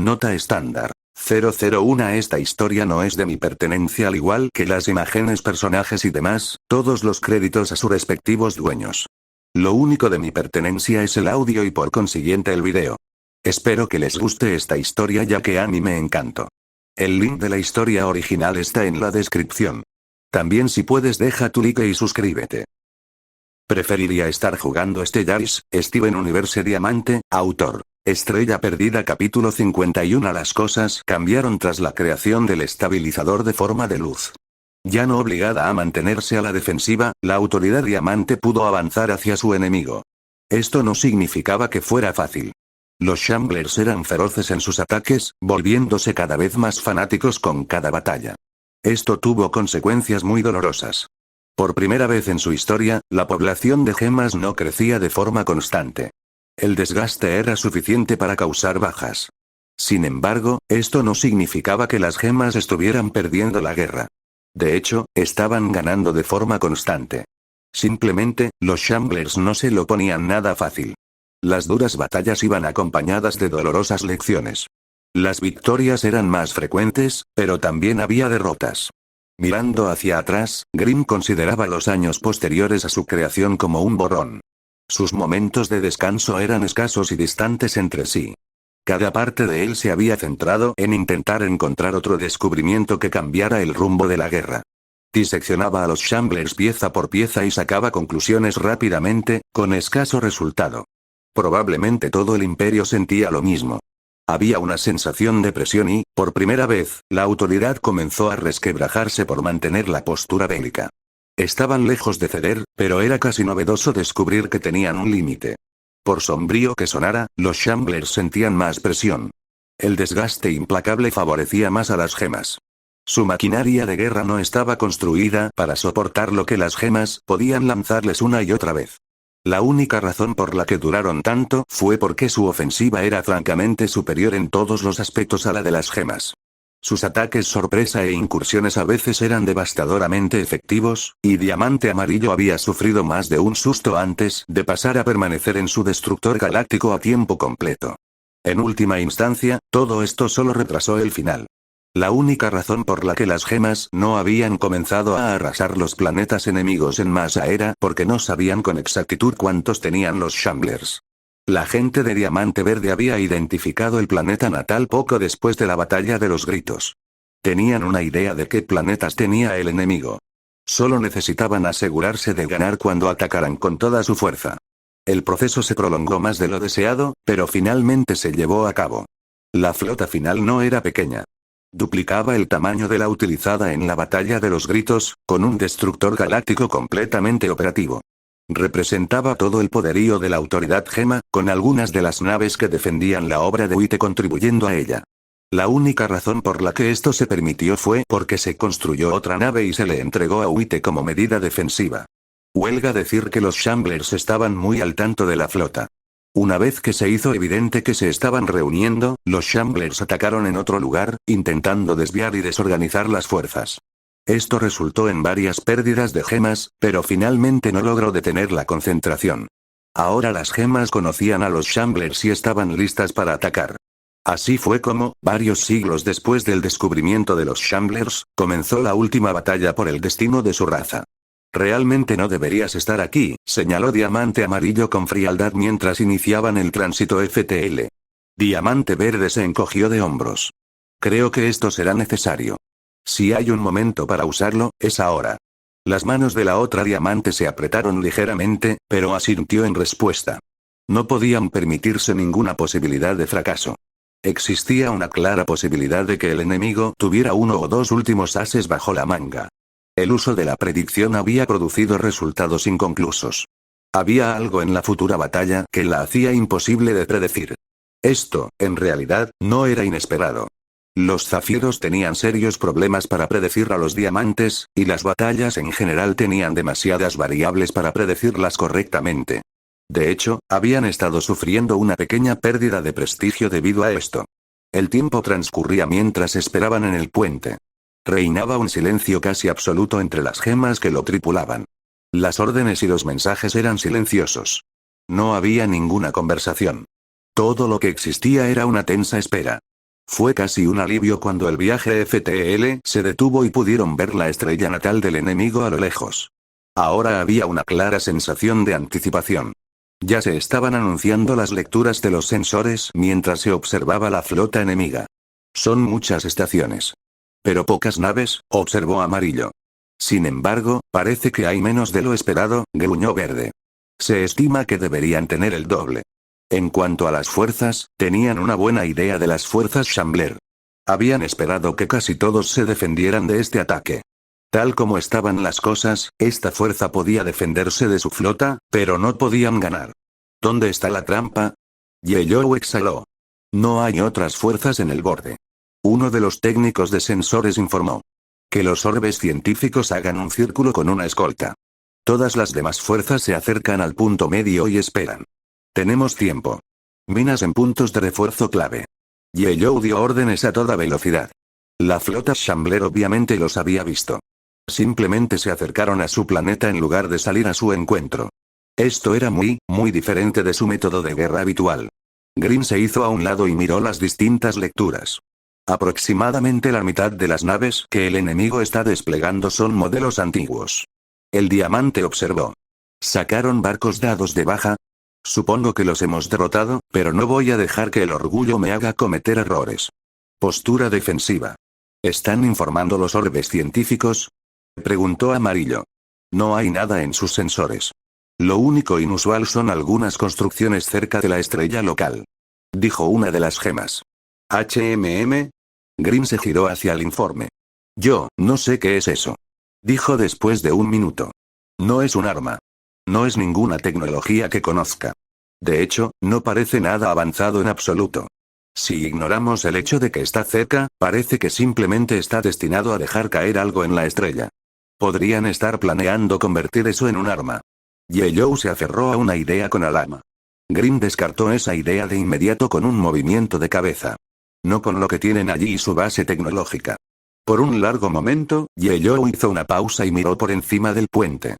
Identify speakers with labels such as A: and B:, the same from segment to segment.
A: Nota estándar. 001. Esta historia no es de mi pertenencia, al igual que las imágenes, personajes y demás, todos los créditos a sus respectivos dueños. Lo único de mi pertenencia es el audio y por consiguiente el video. Espero que les guste esta historia, ya que a mí me encantó. El link de la historia original está en la descripción. También, si puedes, deja tu like y suscríbete. Preferiría estar jugando Stellaris, Steven Universe Diamante, autor. Estrella Perdida capítulo 51. Las cosas cambiaron tras la creación del estabilizador de forma de luz. Ya no obligada a mantenerse a la defensiva, la autoridad Diamante pudo avanzar hacia su enemigo. Esto no significaba que fuera fácil. Los Shamblers eran feroces en sus ataques, volviéndose cada vez más fanáticos con cada batalla. Esto tuvo consecuencias muy dolorosas. Por primera vez en su historia, la población de gemas no crecía de forma constante. El desgaste era suficiente para causar bajas. Sin embargo, esto no significaba que las gemas estuvieran perdiendo la guerra. De hecho, estaban ganando de forma constante. Simplemente, los Shamblers no se lo ponían nada fácil. Las duras batallas iban acompañadas de dolorosas lecciones. Las victorias eran más frecuentes, pero también había derrotas. Mirando hacia atrás, Grimm consideraba los años posteriores a su creación como un borrón. Sus momentos de descanso eran escasos y distantes entre sí. Cada parte de él se había centrado en intentar encontrar otro descubrimiento que cambiara el rumbo de la guerra. Diseccionaba a los Shamblers pieza por pieza y sacaba conclusiones rápidamente, con escaso resultado. Probablemente todo el imperio sentía lo mismo. Había una sensación de presión y, por primera vez, la autoridad comenzó a resquebrajarse por mantener la postura bélica. Estaban lejos de ceder, pero era casi novedoso descubrir que tenían un límite. Por sombrío que sonara, los Shamblers sentían más presión. El desgaste implacable favorecía más a las gemas. Su maquinaria de guerra no estaba construida para soportar lo que las gemas podían lanzarles una y otra vez. La única razón por la que duraron tanto fue porque su ofensiva era francamente superior en todos los aspectos a la de las gemas. Sus ataques sorpresa e incursiones a veces eran devastadoramente efectivos, y Diamante Amarillo había sufrido más de un susto antes de pasar a permanecer en su destructor galáctico a tiempo completo. En última instancia, todo esto solo retrasó el final. La única razón por la que las gemas no habían comenzado a arrasar los planetas enemigos en masa era porque no sabían con exactitud cuántos tenían los Shamblers. La gente de Diamante Verde había identificado el planeta natal poco después de la batalla de los gritos. Tenían una idea de qué planetas tenía el enemigo. Solo necesitaban asegurarse de ganar cuando atacaran con toda su fuerza. El proceso se prolongó más de lo deseado, pero finalmente se llevó a cabo. La flota final no era pequeña. Duplicaba el tamaño de la utilizada en la batalla de los gritos, con un destructor galáctico completamente operativo. Representaba todo el poderío de la autoridad gema, con algunas de las naves que defendían la obra de Wite contribuyendo a ella. La única razón por la que esto se permitió fue porque se construyó otra nave y se le entregó a Wite como medida defensiva. Huelga decir que los Shamblers estaban muy al tanto de la flota. Una vez que se hizo evidente que se estaban reuniendo, los Shamblers atacaron en otro lugar, intentando desviar y desorganizar las fuerzas. Esto resultó en varias pérdidas de gemas, pero finalmente no logró detener la concentración. Ahora las gemas conocían a los Shamblers y estaban listas para atacar. Así fue como, varios siglos después del descubrimiento de los Shamblers, comenzó la última batalla por el destino de su raza. Realmente no deberías estar aquí, señaló Diamante Amarillo con frialdad mientras iniciaban el tránsito FTL. Diamante Verde se encogió de hombros. Creo que esto será necesario. Si hay un momento para usarlo, es ahora. Las manos de la otra Diamante se apretaron ligeramente, pero asintió en respuesta. No podían permitirse ninguna posibilidad de fracaso. Existía una clara posibilidad de que el enemigo tuviera uno o dos últimos ases bajo la manga. El uso de la predicción había producido resultados inconclusos. Había algo en la futura batalla que la hacía imposible de predecir. Esto, en realidad, no era inesperado. Los zafiros tenían serios problemas para predecir a los diamantes, y las batallas en general tenían demasiadas variables para predecirlas correctamente. De hecho, habían estado sufriendo una pequeña pérdida de prestigio debido a esto. El tiempo transcurría mientras esperaban en el puente. Reinaba un silencio casi absoluto entre las gemas que lo tripulaban. Las órdenes y los mensajes eran silenciosos. No había ninguna conversación. Todo lo que existía era una tensa espera. Fue casi un alivio cuando el viaje FTL se detuvo y pudieron ver la estrella natal del enemigo a lo lejos. Ahora había una clara sensación de anticipación. Ya se estaban anunciando las lecturas de los sensores mientras se observaba la flota enemiga. Son muchas estaciones. Pero pocas naves, observó Amarillo. Sin embargo, parece que hay menos de lo esperado, gruñó Verde. Se estima que deberían tener el doble. En cuanto a las fuerzas, tenían una buena idea de las fuerzas Shambler. Habían esperado que casi todos se defendieran de este ataque. Tal como estaban las cosas, esta fuerza podía defenderse de su flota, pero no podían ganar. ¿Dónde está la trampa? Yellow exhaló. No hay otras fuerzas en el borde. Uno de los técnicos de sensores informó. Que los orbes científicos hagan un círculo con una escolta. Todas las demás fuerzas se acercan al punto medio y esperan. Tenemos tiempo. Minas en puntos de refuerzo clave. Yellow dio órdenes a toda velocidad. La flota Shambler obviamente los había visto. Simplemente se acercaron a su planeta en lugar de salir a su encuentro. Esto era muy diferente de su método de guerra habitual. Green se hizo a un lado y miró las distintas lecturas. Aproximadamente la mitad de las naves que el enemigo está desplegando son modelos antiguos. El diamante observó. ¿Sacaron barcos dados de baja? Supongo que los hemos derrotado, pero no voy a dejar que el orgullo me haga cometer errores. Postura defensiva. ¿Están informando los orbes científicos? Preguntó Amarillo. No hay nada en sus sensores. Lo único inusual son algunas construcciones cerca de la estrella local. Dijo una de las gemas. ¿HMM? Green se giró hacia el informe. Yo, no sé qué es eso. Dijo después de un minuto. No es un arma. No es ninguna tecnología que conozca. De hecho, no parece nada avanzado en absoluto. Si ignoramos el hecho de que está cerca, parece que simplemente está destinado a dejar caer algo en la estrella. Podrían estar planeando convertir eso en un arma. Yellow se aferró a una idea con Alama. Green descartó esa idea de inmediato con un movimiento de cabeza. No con lo que tienen allí y su base tecnológica. Por un largo momento, Yellow hizo una pausa y miró por encima del puente.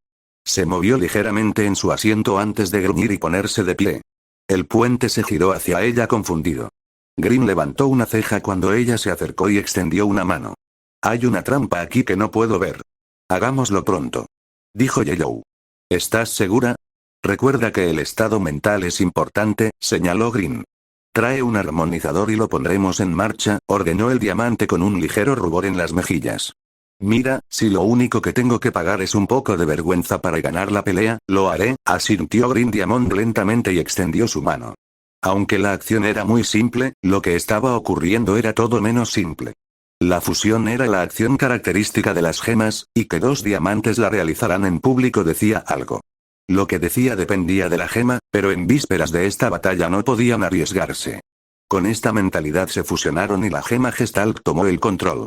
A: Se movió ligeramente en su asiento antes de gruñir y ponerse de pie. El puente se giró hacia ella confundido. Green levantó una ceja cuando ella se acercó y extendió una mano. Hay una trampa aquí que no puedo ver. Hagámoslo pronto. Dijo Yellow. ¿Estás segura? Recuerda que el estado mental es importante, señaló Green. Trae un armonizador y lo pondremos en marcha, ordenó el diamante con un ligero rubor en las mejillas. Mira, si lo único que tengo que pagar es un poco de vergüenza para ganar la pelea, lo haré, asintió Green Diamond lentamente y extendió su mano. Aunque la acción era muy simple, lo que estaba ocurriendo era todo menos simple. La fusión era la acción característica de las gemas, y que dos diamantes la realizarán en público decía algo. Lo que decía dependía de la gema, pero en vísperas de esta batalla no podían arriesgarse. Con esta mentalidad se fusionaron y la gema Gestalt tomó el control.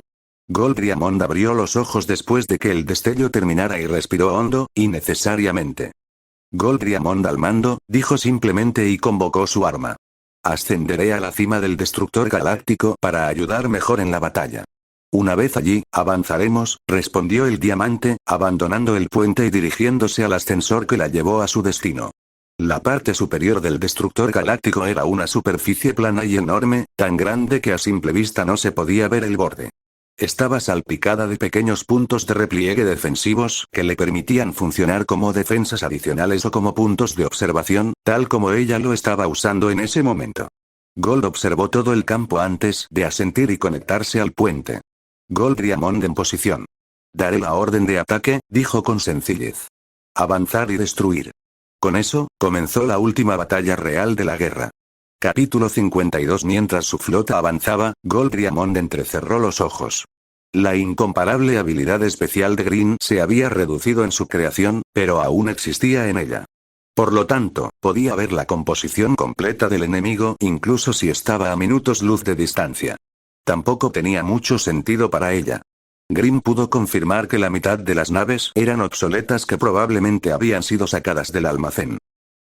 A: Gold Diamond abrió los ojos después de que el destello terminara y respiró hondo, innecesariamente. Gold Diamond al mando, dijo simplemente y convocó su arma. Ascenderé a la cima del destructor galáctico para ayudar mejor en la batalla. Una vez allí, avanzaremos, respondió el diamante, abandonando el puente y dirigiéndose al ascensor que la llevó a su destino. La parte superior del destructor galáctico era una superficie plana y enorme, tan grande que a simple vista no se podía ver el borde. Estaba salpicada de pequeños puntos de repliegue defensivos que le permitían funcionar como defensas adicionales o como puntos de observación, tal como ella lo estaba usando en ese momento. Gold observó todo el campo antes de asentir y conectarse al puente. Gold Diamond en posición. Daré la orden de ataque, dijo con sencillez. Avanzar y destruir. Con eso, comenzó la última batalla real de la guerra. Capítulo 52. Mientras su flota avanzaba, Gold Diamond entrecerró los ojos. La incomparable habilidad especial de Green se había reducido en su creación, pero aún existía en ella. Por lo tanto, podía ver la composición completa del enemigo incluso si estaba a minutos luz de distancia. Tampoco tenía mucho sentido para ella. Green pudo confirmar que la mitad de las naves eran obsoletas que probablemente habían sido sacadas del almacén.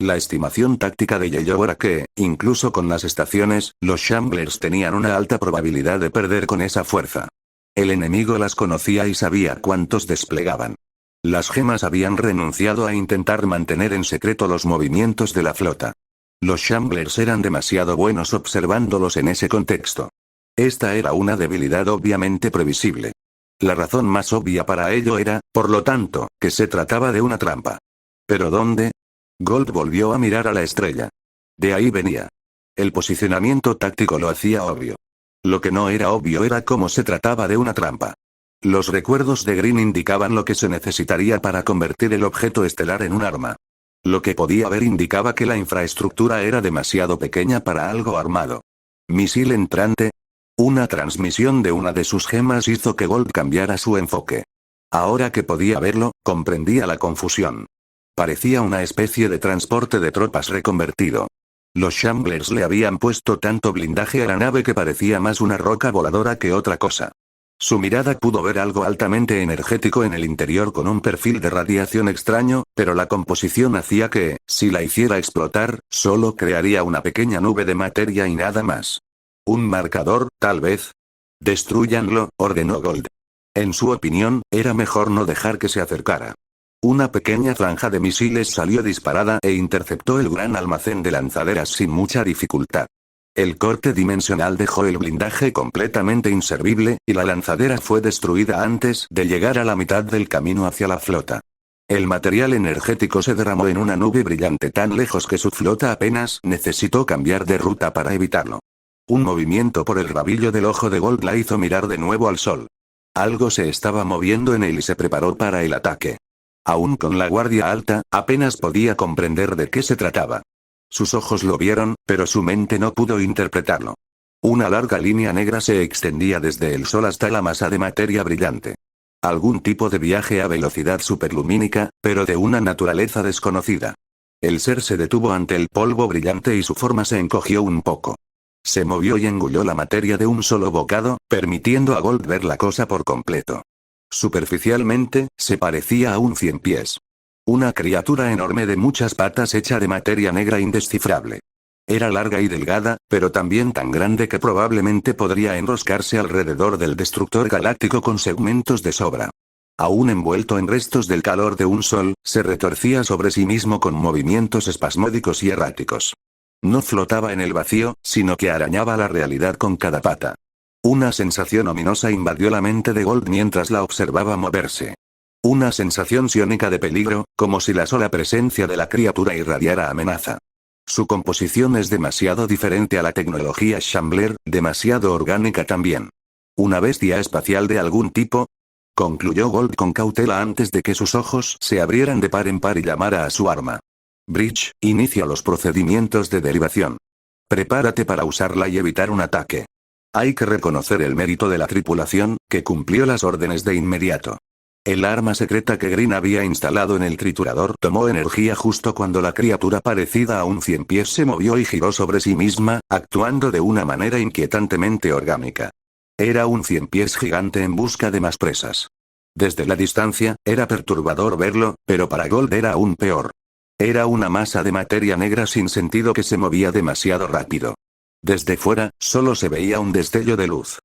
A: La estimación táctica de Yellow era que, incluso con las estaciones, los Shamblers tenían una alta probabilidad de perder con esa fuerza. El enemigo las conocía y sabía cuántos desplegaban. Las gemas habían renunciado a intentar mantener en secreto los movimientos de la flota. Los Shamblers eran demasiado buenos observándolos en ese contexto. Esta era una debilidad obviamente previsible. La razón más obvia para ello era, por lo tanto, que se trataba de una trampa. ¿Pero dónde? Gold volvió a mirar a la estrella. De ahí venía. El posicionamiento táctico lo hacía obvio. Lo que no era obvio era cómo se trataba de una trampa. Los recuerdos de Green indicaban lo que se necesitaría para convertir el objeto estelar en un arma. Lo que podía ver indicaba que la infraestructura era demasiado pequeña para algo armado. ¿Misil entrante? Una transmisión de una de sus gemas hizo que Gold cambiara su enfoque. Ahora que podía verlo, comprendía la confusión. Parecía una especie de transporte de tropas reconvertido. Los Shamblers le habían puesto tanto blindaje a la nave que parecía más una roca voladora que otra cosa. Su mirada pudo ver algo altamente energético en el interior con un perfil de radiación extraño, pero la composición hacía que, si la hiciera explotar, solo crearía una pequeña nube de materia y nada más. ¿Un marcador, tal vez? Destrúyanlo, ordenó Gold. En su opinión, era mejor no dejar que se acercara. Una pequeña franja de misiles salió disparada e interceptó el gran almacén de lanzaderas sin mucha dificultad. El corte dimensional dejó el blindaje completamente inservible, y la lanzadera fue destruida antes de llegar a la mitad del camino hacia la flota. El material energético se derramó en una nube brillante tan lejos que su flota apenas necesitó cambiar de ruta para evitarlo. Un movimiento por el rabillo del ojo de Gold la hizo mirar de nuevo al sol. Algo se estaba moviendo en él y se preparó para el ataque. Aún con la guardia alta, apenas podía comprender de qué se trataba. Sus ojos lo vieron, pero su mente no pudo interpretarlo. Una larga línea negra se extendía desde el sol hasta la masa de materia brillante. Algún tipo de viaje a velocidad superlumínica, pero de una naturaleza desconocida. El ser se detuvo ante el polvo brillante y su forma se encogió un poco. Se movió y engulló la materia de un solo bocado, permitiendo a Gold ver la cosa por completo. Superficialmente, se parecía a un ciempiés. Una criatura enorme de muchas patas hecha de materia negra indescifrable. Era larga y delgada, pero también tan grande que probablemente podría enroscarse alrededor del destructor galáctico con segmentos de sobra. Aún envuelto en restos del calor de un sol, se retorcía sobre sí mismo con movimientos espasmódicos y erráticos. No flotaba en el vacío, sino que arañaba la realidad con cada pata. Una sensación ominosa invadió la mente de Gold mientras la observaba moverse. Una sensación psiónica de peligro, como si la sola presencia de la criatura irradiara amenaza. Su composición es demasiado diferente a la tecnología Shambler, demasiado orgánica también. ¿Una bestia espacial de algún tipo? Concluyó Gold con cautela antes de que sus ojos se abrieran de par en par y llamara a su arma. Bridge, inicia los procedimientos de derivación. Prepárate para usarla y evitar un ataque. Hay que reconocer el mérito de la tripulación, que cumplió las órdenes de inmediato. El arma secreta que Green había instalado en el triturador tomó energía justo cuando la criatura parecida a un ciempiés se movió y giró sobre sí misma, actuando de una manera inquietantemente orgánica. Era un ciempiés gigante en busca de más presas. Desde la distancia, era perturbador verlo, pero para Gold era aún peor. Era una masa de materia negra sin sentido que se movía demasiado rápido. Desde fuera, solo se veía un destello de luz.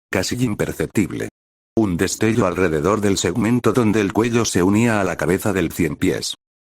A: Casi imperceptible. Un destello alrededor del segmento donde el cuello se unía a la cabeza del ciempiés.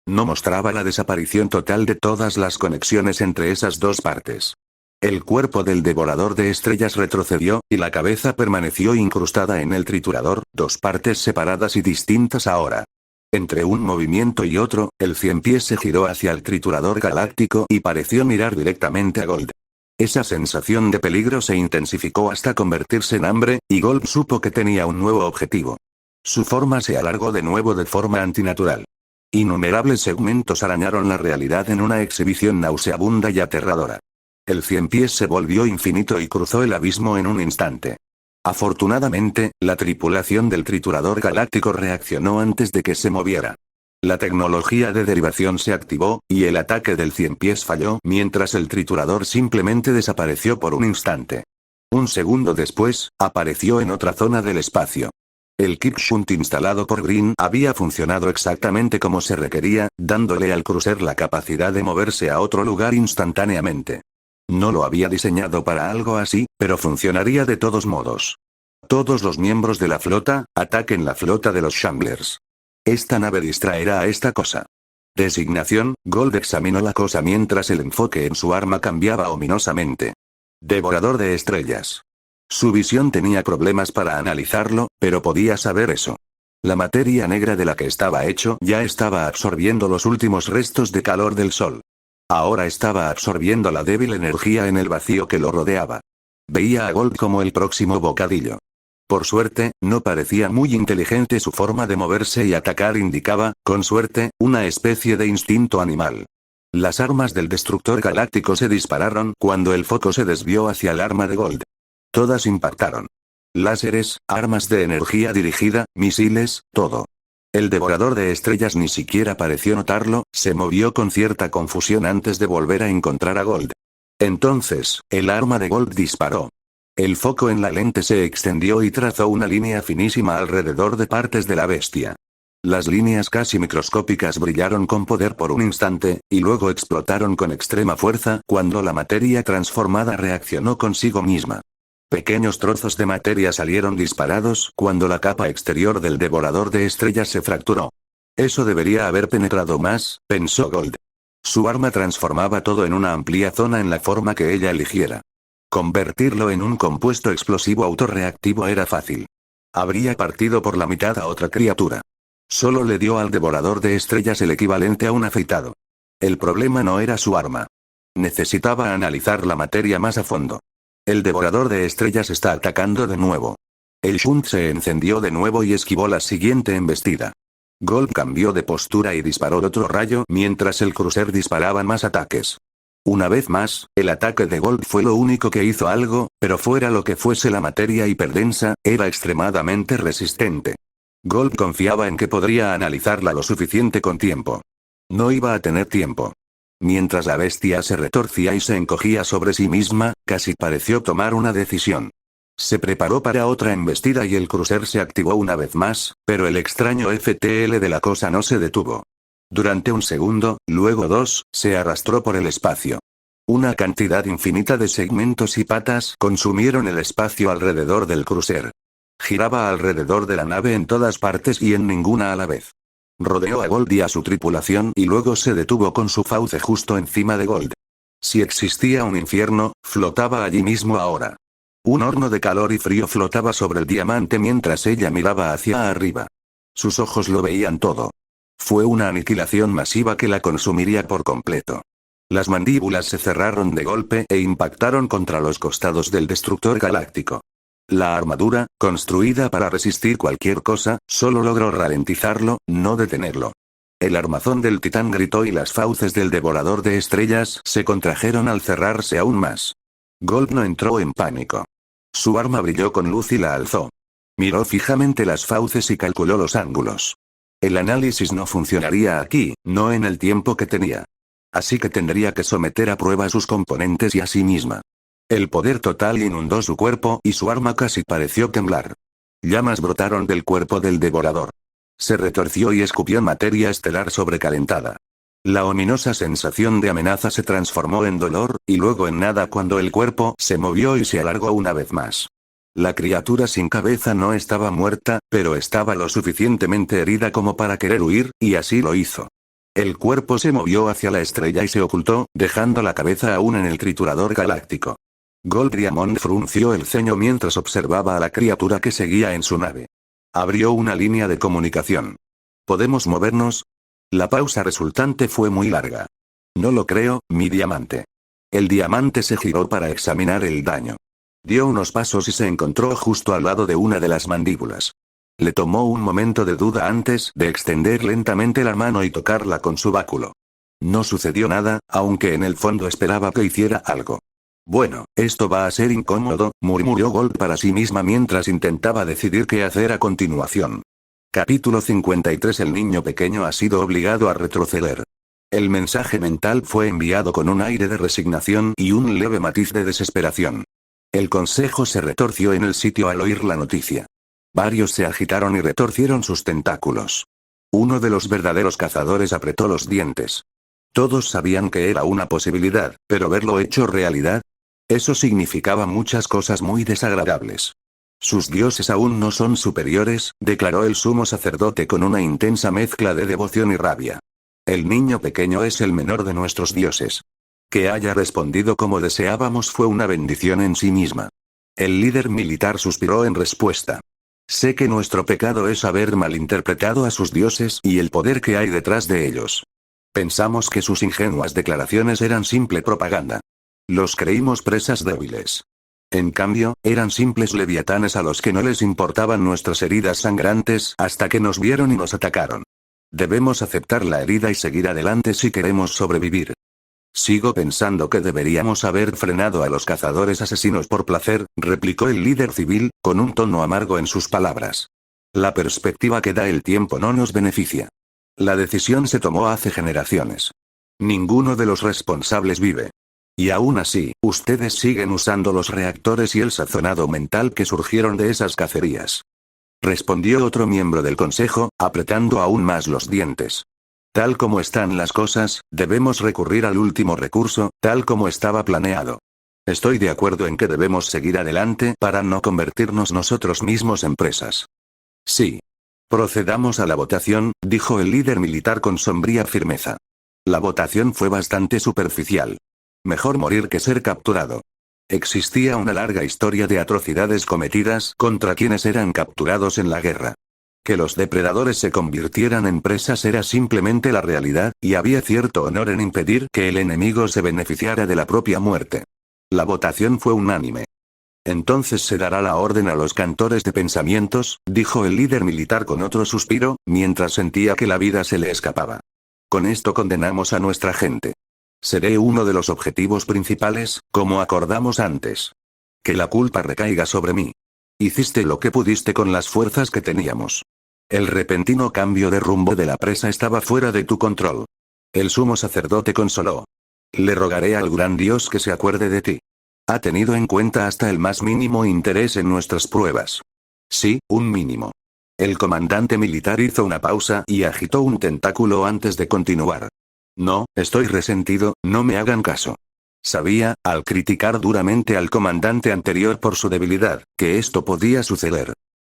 A: No mostraba la desaparición total de todas las conexiones entre esas dos partes. El cuerpo del devorador de estrellas retrocedió, y la cabeza permaneció incrustada en el triturador, dos partes separadas y distintas ahora. Entre un movimiento y otro, el ciempiés se giró hacia el triturador galáctico y pareció mirar directamente a Gold. Esa sensación de peligro se intensificó hasta convertirse en hambre, y Gold supo que tenía un nuevo objetivo. Su forma se alargó de nuevo de forma antinatural. Innumerables segmentos arañaron la realidad en una exhibición nauseabunda y aterradora. El ciempiés se volvió infinito y cruzó el abismo en un instante. Afortunadamente, la tripulación del triturador galáctico reaccionó antes de que se moviera. La tecnología de derivación se activó, y el ataque del ciempiés falló mientras el triturador simplemente desapareció por un instante. Un segundo después, apareció en otra zona del espacio. El keep shunt instalado por Green había funcionado exactamente como se requería, dándole al crucer la capacidad de moverse a otro lugar instantáneamente. No lo había diseñado para algo así, pero funcionaría de todos modos. Todos los miembros de la flota, ataquen la flota de los Shamblers. Esta nave distraerá a esta cosa. Designación, Gold examinó la cosa mientras el enfoque en su arma cambiaba ominosamente. Devorador de estrellas. Su visión tenía problemas para analizarlo, pero podía saber eso. La materia negra de la que estaba hecho ya estaba absorbiendo los últimos restos de calor del sol. Ahora estaba absorbiendo la débil energía en el vacío que lo rodeaba. Veía a Gold como el próximo bocadillo. Por suerte, no parecía muy inteligente su forma de moverse y atacar indicaba, con suerte, una especie de instinto animal. Las armas del destructor galáctico se dispararon cuando el foco se desvió hacia el arma de Gold. Todas impactaron. Láseres, armas de energía dirigida, misiles, todo. El devorador de estrellas ni siquiera pareció notarlo, se movió con cierta confusión antes de volver a encontrar a Gold. Entonces, el arma de Gold disparó. El foco en la lente se extendió y trazó una línea finísima alrededor de partes de la bestia. Las líneas casi microscópicas brillaron con poder por un instante, y luego explotaron con extrema fuerza cuando la materia transformada reaccionó consigo misma. Pequeños trozos de materia salieron disparados cuando la capa exterior del devorador de estrellas se fracturó. Eso debería haber penetrado más, pensó Gold. Su arma transformaba todo en una amplia zona en la forma que ella eligiera. Convertirlo en un compuesto explosivo autorreactivo era fácil. Habría partido por la mitad a otra criatura. Solo le dio al devorador de estrellas el equivalente a un afeitado. El problema no era su arma. Necesitaba analizar la materia más a fondo. El devorador de estrellas está atacando de nuevo. El shunt se encendió de nuevo y esquivó la siguiente embestida. Gold cambió de postura y disparó otro rayo mientras el crucer disparaba más ataques. Una vez más, el ataque de Gold fue lo único que hizo algo, pero fuera lo que fuese la materia hiperdensa, era extremadamente resistente. Gold confiaba en que podría analizarla lo suficiente con tiempo. No iba a tener tiempo. Mientras la bestia se retorcía y se encogía sobre sí misma, casi pareció tomar una decisión. Se preparó para otra embestida y el crucer se activó una vez más, pero el extraño FTL de la cosa no se detuvo. Durante un segundo, luego dos, se arrastró por el espacio. Una cantidad infinita de segmentos y patas consumieron el espacio alrededor del crucer. Giraba alrededor de la nave en todas partes y en ninguna a la vez. Rodeó a Gold y a su tripulación y luego se detuvo con su fauce justo encima de Gold. Si existía un infierno, flotaba allí mismo ahora. Un horno de calor y frío flotaba sobre el diamante mientras ella miraba hacia arriba. Sus ojos lo veían todo. Fue una aniquilación masiva que la consumiría por completo. Las mandíbulas se cerraron de golpe e impactaron contra los costados del destructor galáctico. La armadura, construida para resistir cualquier cosa, solo logró ralentizarlo, no detenerlo. El armazón del titán gritó y las fauces del devorador de estrellas se contrajeron al cerrarse aún más. Gold no entró en pánico. Su arma brilló con luz y la alzó. Miró fijamente las fauces y calculó los ángulos. El análisis no funcionaría aquí, no en el tiempo que tenía. Así que tendría que someter a prueba sus componentes y a sí misma. El poder total inundó su cuerpo y su arma casi pareció temblar. Llamas brotaron del cuerpo del devorador. Se retorció y escupió materia estelar sobrecalentada. La ominosa sensación de amenaza se transformó en dolor, y luego en nada cuando el cuerpo se movió y se alargó una vez más. La criatura sin cabeza no estaba muerta, pero estaba lo suficientemente herida como para querer huir, y así lo hizo. El cuerpo se movió hacia la estrella y se ocultó, dejando la cabeza aún en el triturador galáctico. Gold Diamond frunció el ceño mientras observaba a la criatura que seguía en su nave. Abrió una línea de comunicación. ¿Podemos movernos? La pausa resultante fue muy larga. No lo creo, mi diamante. El diamante se giró para examinar el daño. Dio unos pasos y se encontró justo al lado de una de las mandíbulas. Le tomó un momento de duda antes de extender lentamente la mano y tocarla con su báculo. No sucedió nada, aunque en el fondo esperaba que hiciera algo. Bueno, esto va a ser incómodo, murmuró Gold para sí misma mientras intentaba decidir qué hacer a continuación. Capítulo 53. El niño pequeño ha sido obligado a retroceder. El mensaje mental fue enviado con un aire de resignación y un leve matiz de desesperación. El consejo se retorció en el sitio al oír la noticia. Varios se agitaron y retorcieron sus tentáculos. Uno de los verdaderos cazadores apretó los dientes. Todos sabían que era una posibilidad, pero verlo hecho realidad, eso significaba muchas cosas muy desagradables. Sus dioses aún no son superiores, declaró el sumo sacerdote con una intensa mezcla de devoción y rabia. El niño pequeño es el menor de nuestros dioses. Que haya respondido como deseábamos fue una bendición en sí misma. El líder militar suspiró en respuesta. Sé que nuestro pecado es haber malinterpretado a sus dioses y el poder que hay detrás de ellos. Pensamos que sus ingenuas declaraciones eran simple propaganda. Los creímos presas débiles. En cambio, eran simples leviatanes a los que no les importaban nuestras heridas sangrantes hasta que nos vieron y nos atacaron. Debemos aceptar la herida y seguir adelante si queremos sobrevivir. Sigo pensando que deberíamos haber frenado a los cazadores asesinos por placer, replicó el líder civil, con un tono amargo en sus palabras. La perspectiva que da el tiempo no nos beneficia. La decisión se tomó hace generaciones. Ninguno de los responsables vive. Y aún así, ustedes siguen usando los reactores y el sazonado mental que surgieron de esas cacerías. Respondió otro miembro del consejo, apretando aún más los dientes. Tal como están las cosas, debemos recurrir al último recurso, tal como estaba planeado. Estoy de acuerdo en que debemos seguir adelante para no convertirnos nosotros mismos en presas. Sí. Procedamos a la votación, dijo el líder militar con sombría firmeza. La votación fue bastante superficial. Mejor morir que ser capturado. Existía una larga historia de atrocidades cometidas contra quienes eran capturados en la guerra. Que los depredadores se convirtieran en presas era simplemente la realidad, y había cierto honor en impedir que el enemigo se beneficiara de la propia muerte. La votación fue unánime. Entonces se dará la orden a los cantores de pensamientos, dijo el líder militar con otro suspiro, mientras sentía que la vida se le escapaba. Con esto condenamos a nuestra gente. Seré uno de los objetivos principales, como acordamos antes. Que la culpa recaiga sobre mí. Hiciste lo que pudiste con las fuerzas que teníamos. El repentino cambio de rumbo de la presa estaba fuera de tu control. El sumo sacerdote consoló. Le rogaré al gran Dios que se acuerde de ti. Ha tenido en cuenta hasta el más mínimo interés en nuestras pruebas. Sí, un mínimo. El comandante militar hizo una pausa y agitó un tentáculo antes de continuar. No, estoy resentido, no me hagan caso. Sabía, al criticar duramente al comandante anterior por su debilidad, que esto podía suceder.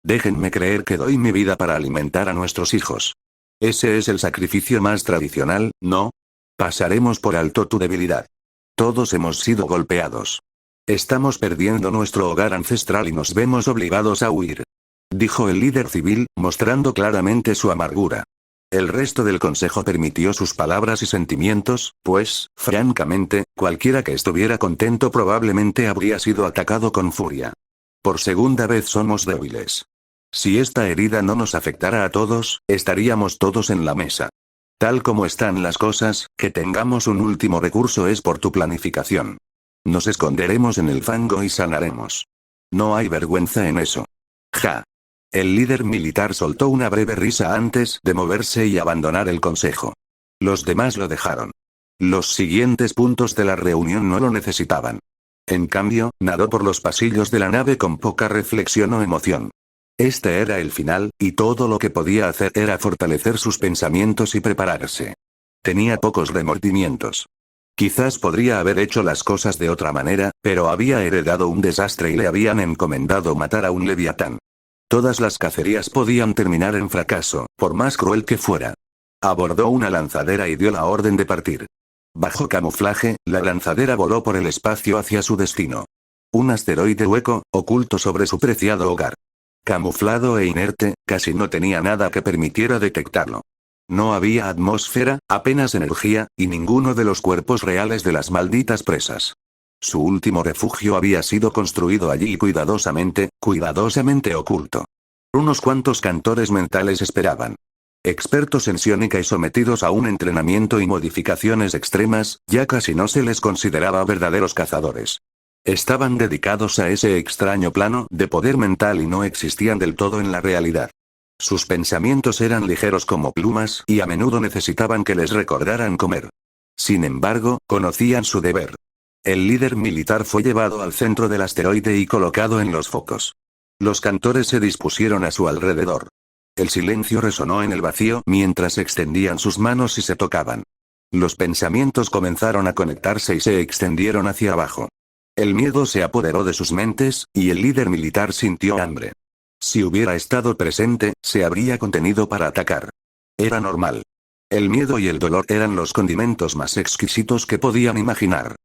A: Déjenme creer que doy mi vida para alimentar a nuestros hijos. Ese es el sacrificio más tradicional, ¿no? Pasaremos por alto tu debilidad. Todos hemos sido golpeados. Estamos perdiendo nuestro hogar ancestral y nos vemos obligados a huir. Dijo el líder civil, mostrando claramente su amargura. El resto del consejo permitió sus palabras y sentimientos, pues, francamente, cualquiera que estuviera contento probablemente habría sido atacado con furia. Por segunda vez somos débiles. Si esta herida no nos afectara a todos, estaríamos todos en la mesa. Tal como están las cosas, que tengamos un último recurso es por tu planificación. Nos esconderemos en el fango y sanaremos. No hay vergüenza en eso. Ja. El líder militar soltó una breve risa antes de moverse y abandonar el consejo. Los demás lo dejaron. Los siguientes puntos de la reunión no lo necesitaban. En cambio, nadó por los pasillos de la nave con poca reflexión o emoción. Este era el final, y todo lo que podía hacer era fortalecer sus pensamientos y prepararse. Tenía pocos remordimientos. Quizás podría haber hecho las cosas de otra manera, pero había heredado un desastre y le habían encomendado matar a un leviatán. Todas las cacerías podían terminar en fracaso, por más cruel que fuera. Abordó una lanzadera y dio la orden de partir. Bajo camuflaje, la lanzadera voló por el espacio hacia su destino. Un asteroide hueco, oculto sobre su preciado hogar. Camuflado e inerte, casi no tenía nada que permitiera detectarlo. No había atmósfera, apenas energía, y ninguno de los cuerpos reales de las malditas presas. Su último refugio había sido construido allí cuidadosamente oculto. Unos cuantos cantores mentales esperaban. Expertos en psiónica y sometidos a un entrenamiento y modificaciones extremas, ya casi no se les consideraba verdaderos cazadores. Estaban dedicados a ese extraño plano de poder mental y no existían del todo en la realidad. Sus pensamientos eran ligeros como plumas y a menudo necesitaban que les recordaran comer. Sin embargo, conocían su deber. El líder militar fue llevado al centro del asteroide y colocado en los focos. Los cantores se dispusieron a su alrededor. El silencio resonó en el vacío mientras extendían sus manos y se tocaban. Los pensamientos comenzaron a conectarse y se extendieron hacia abajo. El miedo se apoderó de sus mentes, y el líder militar sintió hambre. Si hubiera estado presente, se habría contenido para atacar. Era normal. El miedo y el dolor eran los condimentos más exquisitos que podían imaginar.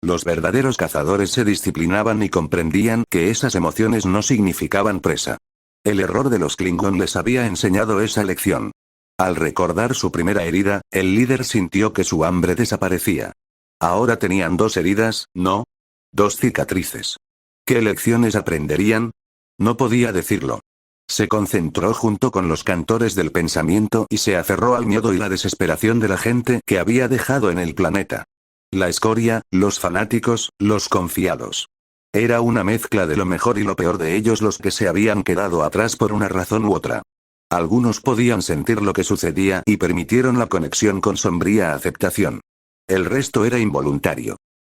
A: Los verdaderos cazadores se disciplinaban y comprendían que esas emociones no significaban presa. El error de los Klingon les había enseñado esa lección. Al recordar su primera herida, el líder sintió que su hambre desaparecía. Ahora tenían 2 heridas, ¿no? 2 cicatrices. ¿Qué lecciones aprenderían? No podía decirlo. Se concentró junto con los cantores del pensamiento y se aferró al miedo y la desesperación de la gente que había dejado en el planeta. La escoria, los fanáticos, los confiados. Era una mezcla de lo mejor y lo peor de ellos los que se habían quedado atrás por una razón u otra. Algunos podían sentir lo que sucedía y permitieron la conexión con sombría aceptación. El resto era involuntario.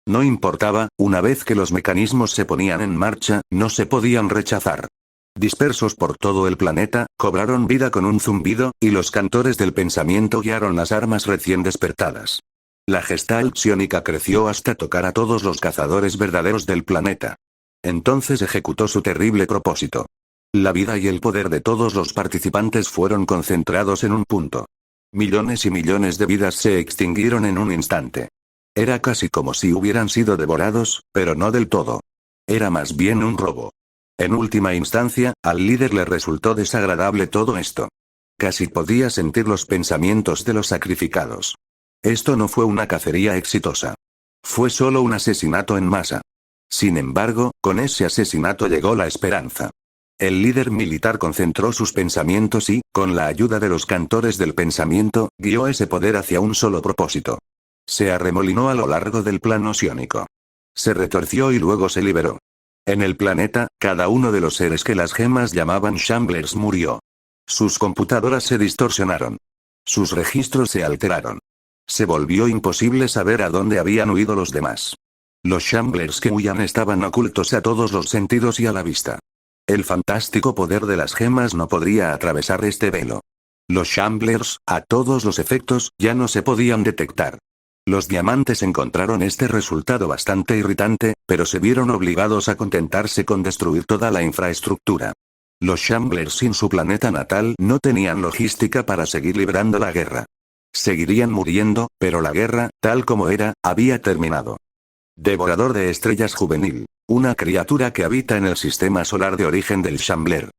A: No importaba, una vez que los mecanismos se ponían en marcha, no se podían rechazar. Dispersos por todo el planeta, cobraron vida con un zumbido, y los cantores del pensamiento guiaron las armas recién despertadas. La Gestalt psiónica creció hasta tocar a todos los cazadores verdaderos del planeta. Entonces ejecutó su terrible propósito. La vida y el poder de todos los participantes fueron concentrados en un punto. Millones y millones de vidas se extinguieron en un instante. Era casi como si hubieran sido devorados, pero no del todo. Era más bien un robo. En última instancia, al líder le resultó desagradable todo esto. Casi podía sentir los pensamientos de los sacrificados. Esto no fue una cacería exitosa. Fue solo un asesinato en masa. Sin embargo, con ese asesinato llegó la esperanza. El líder militar concentró sus pensamientos y, con la ayuda de los cantores del pensamiento, guió ese poder hacia un solo propósito. Se arremolinó a lo largo del plano psiónico. Se retorció y luego se liberó. En el planeta, cada uno de los seres que las gemas llamaban Shamblers murió. Sus computadoras se distorsionaron. Sus registros se alteraron. Se volvió imposible saber a dónde habían huido los demás. Los Shamblers que huían estaban ocultos a todos los sentidos y a la vista. El fantástico poder de las gemas no podría atravesar este velo. Los Shamblers, a todos los efectos, ya no se podían detectar. Los diamantes encontraron este resultado bastante irritante, pero se vieron obligados a contentarse con destruir toda la infraestructura. Los Shamblers sin su planeta natal no tenían logística para seguir librando la guerra. Seguirían muriendo, pero la guerra, tal como era, había terminado. Devorador de estrellas juvenil. Una criatura que habita en el sistema solar de origen del Shambler.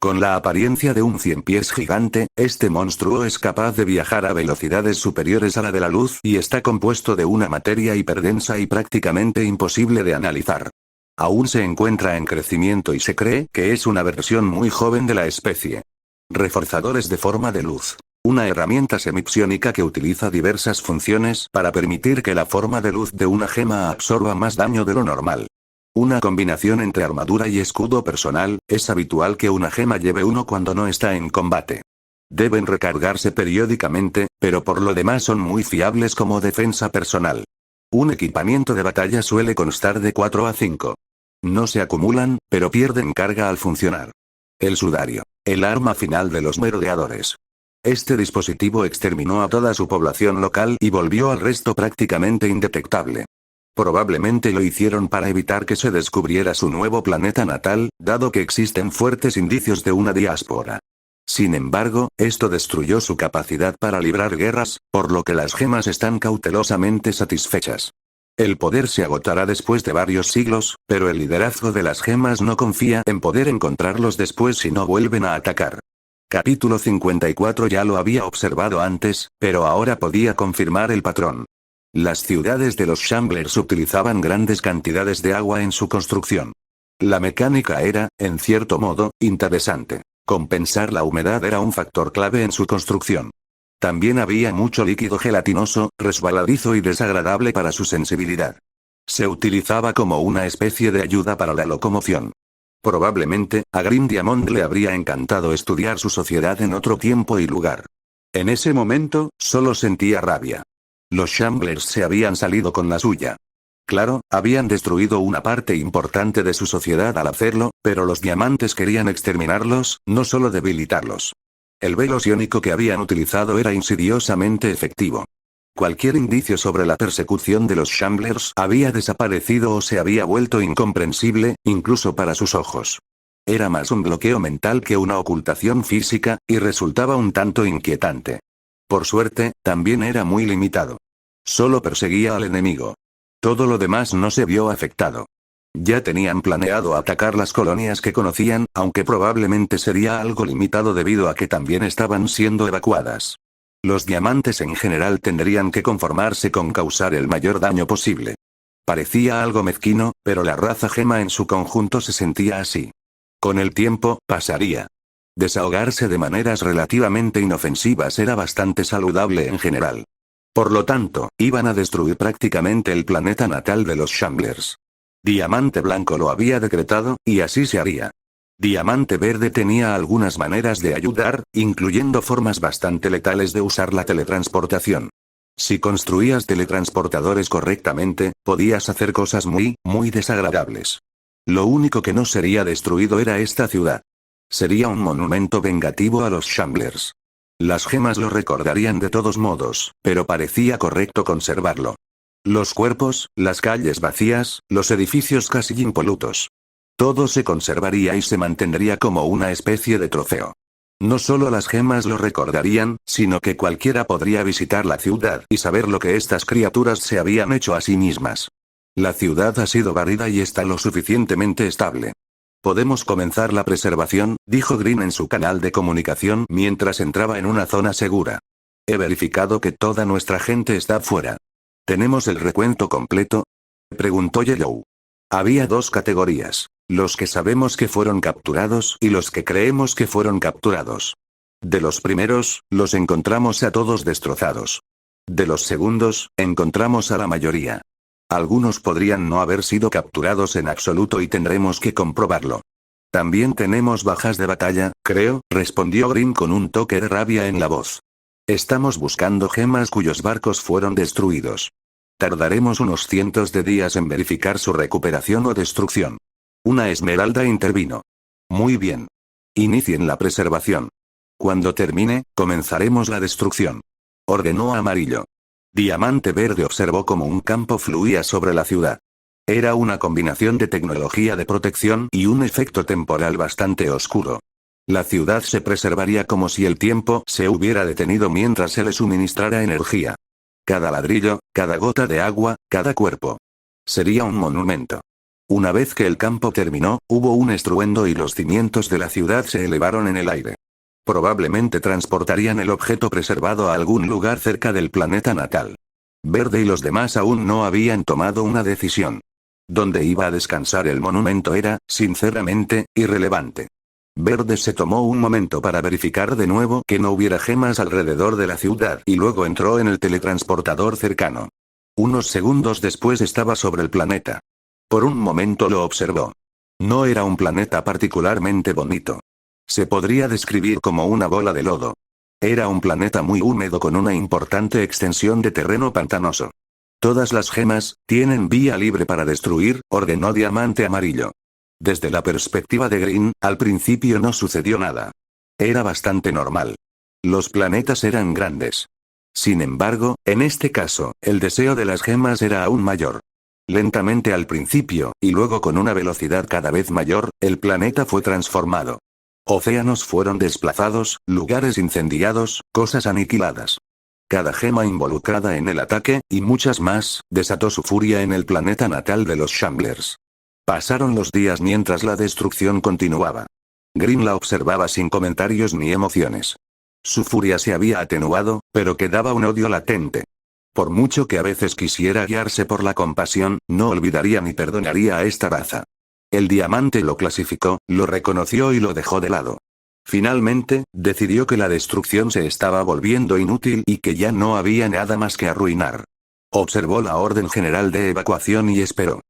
A: Con la apariencia de un 100 pies gigante, este monstruo es capaz de viajar a velocidades superiores a la de la luz y está compuesto de una materia hiperdensa y prácticamente imposible de analizar. Aún se encuentra en crecimiento y se cree que es una versión muy joven de la especie. Reforzadores de forma de luz. Una herramienta semipsiónica que utiliza diversas funciones para permitir que la forma de luz de una gema absorba más daño de lo normal. Una combinación entre armadura y escudo personal, es habitual que una gema lleve uno cuando no está en combate. Deben recargarse periódicamente, pero por lo demás son muy fiables como defensa personal. Un equipamiento de batalla suele constar de 4 a 5. No se acumulan, pero pierden carga al funcionar. El sudario. El arma final de los merodeadores. Este dispositivo exterminó a toda su población local y volvió al resto prácticamente indetectable. Probablemente lo hicieron para evitar que se descubriera su nuevo planeta natal, dado que existen fuertes indicios de una diáspora. Sin embargo, esto destruyó su capacidad para librar guerras, por lo que las gemas están cautelosamente satisfechas. El poder se agotará después de varios siglos, pero el liderazgo de las gemas no confía en poder encontrarlos después si no vuelven a atacar. Capítulo 54. Ya lo había observado antes, pero ahora podía confirmar el patrón. Las ciudades de los Shamblers utilizaban grandes cantidades de agua en su construcción. La mecánica era, en cierto modo, interesante. Compensar la humedad era un factor clave en su construcción. También había mucho líquido gelatinoso, resbaladizo y desagradable para su sensibilidad. Se utilizaba como una especie de ayuda para la locomoción. Probablemente, a Green Diamond le habría encantado estudiar su sociedad en otro tiempo y lugar. En ese momento, solo sentía rabia. Los Shamblers se habían salido con la suya. Claro, habían destruido una parte importante de su sociedad al hacerlo, pero los diamantes querían exterminarlos, no solo debilitarlos. El velo psiónico que habían utilizado era insidiosamente efectivo. Cualquier indicio sobre la persecución de los Shamblers había desaparecido o se había vuelto incomprensible, incluso para sus ojos. Era más un bloqueo mental que una ocultación física, y resultaba un tanto inquietante. Por suerte, también era muy limitado. Solo perseguía al enemigo. Todo lo demás no se vio afectado. Ya tenían planeado atacar las colonias que conocían, aunque probablemente sería algo limitado debido a que también estaban siendo evacuadas. Los diamantes en general tendrían que conformarse con causar el mayor daño posible. Parecía algo mezquino, pero la raza gema en su conjunto se sentía así. Con el tiempo, pasaría. Desahogarse de maneras relativamente inofensivas era bastante saludable en general. Por lo tanto, iban a destruir prácticamente el planeta natal de los Shamblers. Diamante Blanco lo había decretado, y así se haría. Diamante Verde tenía algunas maneras de ayudar, incluyendo formas bastante letales de usar la teletransportación. Si construías teletransportadores correctamente, podías hacer cosas muy desagradables. Lo único que no sería destruido era esta ciudad. Sería un monumento vengativo a los Shamblers. Las gemas lo recordarían de todos modos, pero parecía correcto conservarlo. Los cuerpos, las calles vacías, los edificios casi impolutos. Todo se conservaría y se mantendría como una especie de trofeo. No solo las gemas lo recordarían, sino que cualquiera podría visitar la ciudad y saber lo que estas criaturas se habían hecho a sí mismas. La ciudad ha sido barrida y está lo suficientemente estable. Podemos comenzar la preservación, dijo Green en su canal de comunicación mientras entraba en una zona segura. He verificado que toda nuestra gente está fuera. ¿Tenemos el recuento completo?, preguntó Yellow. Había dos categorías: los que sabemos que fueron capturados y los que creemos que fueron capturados. De los primeros, los encontramos a todos destrozados. De los segundos, encontramos a la mayoría. Algunos podrían no haber sido capturados en absoluto y tendremos que comprobarlo. También tenemos bajas de batalla, creo, respondió Green con un toque de rabia en la voz. Estamos buscando gemas cuyos barcos fueron destruidos. Tardaremos unos cientos de días en verificar su recuperación o destrucción. Una esmeralda intervino. Muy bien. Inicien la preservación. Cuando termine, comenzaremos la destrucción. Ordenó Amarillo. Diamante Verde observó cómo un campo fluía sobre la ciudad. Era una combinación de tecnología de protección y un efecto temporal bastante oscuro. La ciudad se preservaría como si el tiempo se hubiera detenido mientras se le suministrara energía. Cada ladrillo, cada gota de agua, cada cuerpo. Sería un monumento. Una vez que el campo terminó, hubo un estruendo y los cimientos de la ciudad se elevaron en el aire. Probablemente transportarían el objeto preservado a algún lugar cerca del planeta natal. Verde y los demás aún no habían tomado una decisión. Dónde iba a descansar el monumento era, sinceramente, irrelevante. Verde se tomó un momento para verificar de nuevo que no hubiera gemas alrededor de la ciudad y luego entró en el teletransportador cercano. Unos segundos después estaba sobre el planeta. Por un momento lo observó. No era un planeta particularmente bonito. Se podría describir como una bola de lodo. Era un planeta muy húmedo con una importante extensión de terreno pantanoso. Todas las gemas tienen vía libre para destruir, ordenó Diamante Amarillo. Desde la perspectiva de Green, al principio no sucedió nada. Era bastante normal. Los planetas eran grandes. Sin embargo, en este caso, el deseo de las gemas era aún mayor. Lentamente al principio, y luego con una velocidad cada vez mayor, el planeta fue transformado. Océanos fueron desplazados, lugares incendiados, cosas aniquiladas. Cada gema involucrada en el ataque, y muchas más, desató su furia en el planeta natal de los Shamblers. Pasaron los días mientras la destrucción continuaba. Green la observaba sin comentarios ni emociones. Su furia se había atenuado, pero quedaba un odio latente. Por mucho que a veces quisiera guiarse por la compasión, no olvidaría ni perdonaría a esta raza. El diamante lo clasificó, lo reconoció y lo dejó de lado. Finalmente, decidió que la destrucción se estaba volviendo inútil y que ya no había nada más que arruinar. Observó la orden general de evacuación y esperó.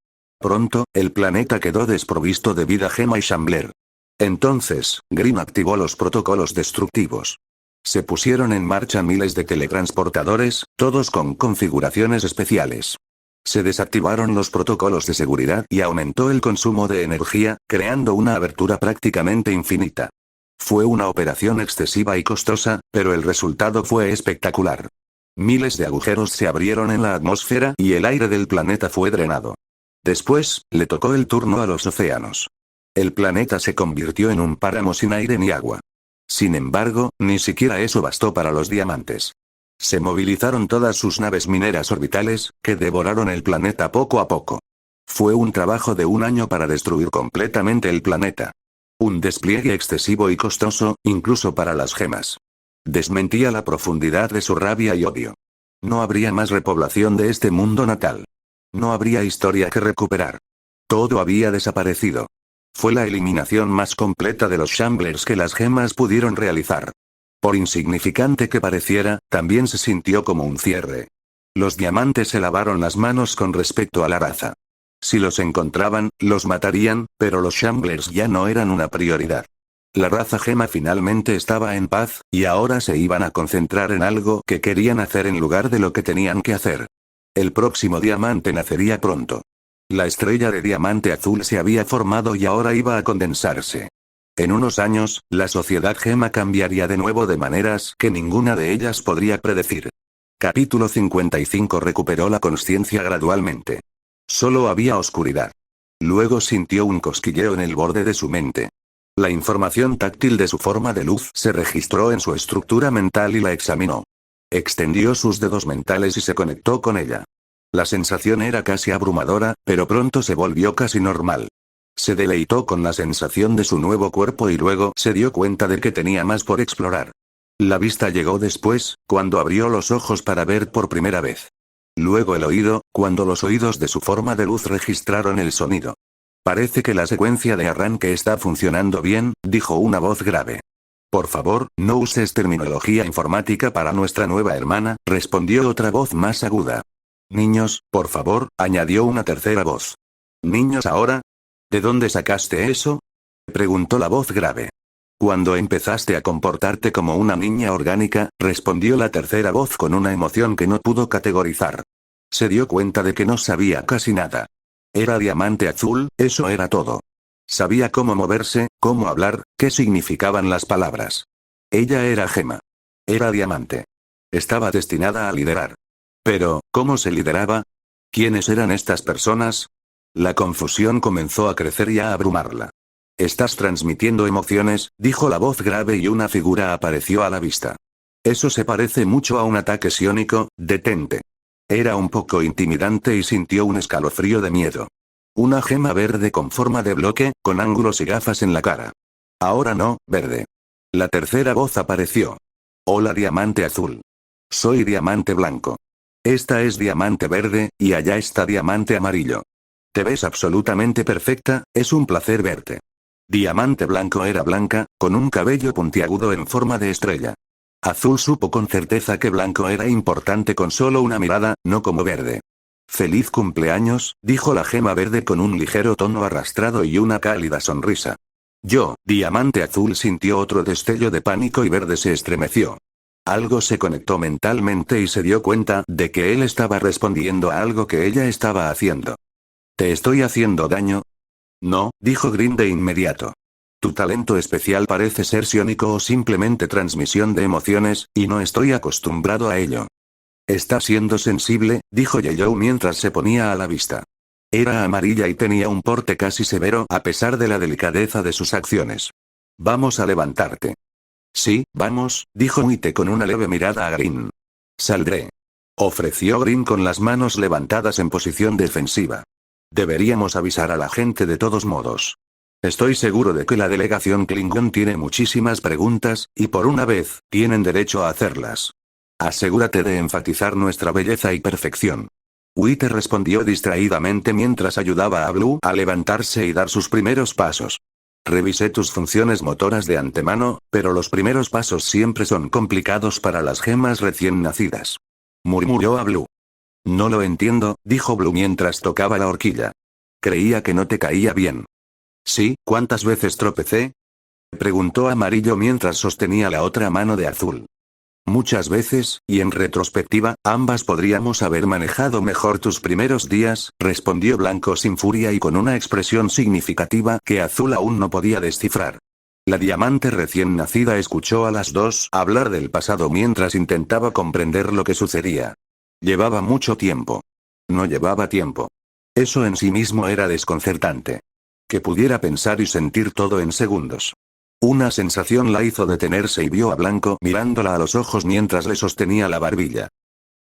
A: Pronto, el planeta quedó desprovisto de vida gema y Shambler. Entonces, Green activó los protocolos destructivos. Se pusieron en marcha miles de teletransportadores, todos con configuraciones especiales. Se desactivaron los protocolos de seguridad y aumentó el consumo de energía, creando una abertura prácticamente infinita. Fue una operación excesiva y costosa, pero el resultado fue espectacular. Miles de agujeros se abrieron en la atmósfera y el aire del planeta fue drenado. Después, le tocó el turno a los océanos. El planeta se convirtió en un páramo sin aire ni agua. Sin embargo, ni siquiera eso bastó para los diamantes. Se movilizaron todas sus naves mineras orbitales, que devoraron el planeta poco a poco. Fue un trabajo de un año para destruir completamente el planeta. Un despliegue excesivo y costoso, incluso para las gemas. Desmentía la profundidad de su rabia y odio. No habría más repoblación de este mundo natal. No habría historia que recuperar. Todo había desaparecido. Fue la eliminación más completa de los Shamblers que las gemas pudieron realizar. Por insignificante que pareciera, también se sintió como un cierre. Los diamantes se lavaron las manos con respecto a la raza. Si los encontraban, los matarían, pero los Shamblers ya no eran una prioridad. La raza gema finalmente estaba en paz, y ahora se iban a concentrar en algo que querían hacer en lugar de lo que tenían que hacer. El próximo diamante nacería pronto. La estrella de diamante azul se había formado y ahora iba a condensarse. En unos años, la sociedad gema cambiaría de nuevo de maneras que ninguna de ellas podría predecir. Capítulo 55. Recuperó la consciencia gradualmente. Solo había oscuridad. Luego sintió un cosquilleo en el borde de su mente. La información táctil de su forma de luz se registró en su estructura mental y la examinó. Extendió sus dedos mentales y se conectó con ella. La sensación era casi abrumadora, pero pronto se volvió casi normal. Se deleitó con la sensación de su nuevo cuerpo y luego se dio cuenta de que tenía más por explorar. La vista llegó después, cuando abrió los ojos para ver por primera vez. Luego el oído, cuando los oídos de su forma de luz registraron el sonido. Parece que la secuencia de arranque está funcionando bien, dijo una voz grave. Por favor, no uses terminología informática para nuestra nueva hermana, respondió otra voz más aguda. Niños, por favor, añadió una tercera voz. ¿Niños ahora? ¿De dónde sacaste eso? Preguntó la voz grave. Cuando empezaste a comportarte como una niña orgánica, respondió la tercera voz con una emoción que no pudo categorizar. Se dio cuenta de que no sabía casi nada. Era diamante azul, eso era todo. Sabía cómo moverse, cómo hablar, qué significaban las palabras. Ella era gema. Era diamante. Estaba destinada a liderar. Pero, ¿cómo se lideraba? ¿Quiénes eran estas personas? La confusión comenzó a crecer y a abrumarla. Estás transmitiendo emociones, dijo la voz grave y una figura apareció a la vista. Eso se parece mucho a un ataque psiónico, detente. Era un poco intimidante y sintió un escalofrío de miedo. Una gema verde con forma de bloque, con ángulos y gafas en la cara. Ahora no, verde. La tercera voz apareció. Hola diamante azul. Soy diamante blanco. Esta es diamante verde, y allá está diamante amarillo. Te ves absolutamente perfecta, es un placer verte. Diamante blanco era blanca, con un cabello puntiagudo en forma de estrella. Azul supo con certeza que blanco era importante con solo una mirada, no como verde. Feliz cumpleaños, dijo la gema verde con un ligero tono arrastrado y una cálida sonrisa. Diamante azul sintió otro destello de pánico y verde se estremeció. Algo se conectó mentalmente y se dio cuenta de que él estaba respondiendo a algo que ella estaba haciendo. ¿Te estoy haciendo daño? No, dijo Green de inmediato. Tu talento especial parece ser psiónico o simplemente transmisión de emociones, y no estoy acostumbrado a ello. Está siendo sensible, dijo Yeyou mientras se ponía a la vista. Era amarilla y tenía un porte casi severo a pesar de la delicadeza de sus acciones. Vamos a levantarte. Sí, vamos, dijo Muite con una leve mirada a Green. Saldré. Ofreció Green con las manos levantadas en posición defensiva. Deberíamos avisar a la gente de todos modos. Estoy seguro de que la delegación Klingon tiene muchísimas preguntas, y por una vez, tienen derecho a hacerlas. Asegúrate de enfatizar nuestra belleza y perfección. Muite respondió distraídamente mientras ayudaba a Blue a levantarse y dar sus primeros pasos. Revisé tus funciones motoras de antemano, pero los primeros pasos siempre son complicados para las gemas recién nacidas. Murmuró a Blue. No lo entiendo, dijo Blue mientras tocaba la horquilla. Creía que no te caía bien. ¿Sí? ¿Cuántas veces tropecé? Preguntó Amarillo mientras sostenía la otra mano de Azul. Muchas veces, y en retrospectiva, ambas podríamos haber manejado mejor tus primeros días, respondió Blanco sin furia y con una expresión significativa que Azul aún no podía descifrar. La diamante recién nacida escuchó a las dos hablar del pasado mientras intentaba comprender lo que sucedía. Llevaba mucho tiempo. No llevaba tiempo. Eso en sí mismo era desconcertante. Que pudiera pensar y sentir todo en segundos. Una sensación la hizo detenerse y vio a Blanco mirándola a los ojos mientras le sostenía la barbilla.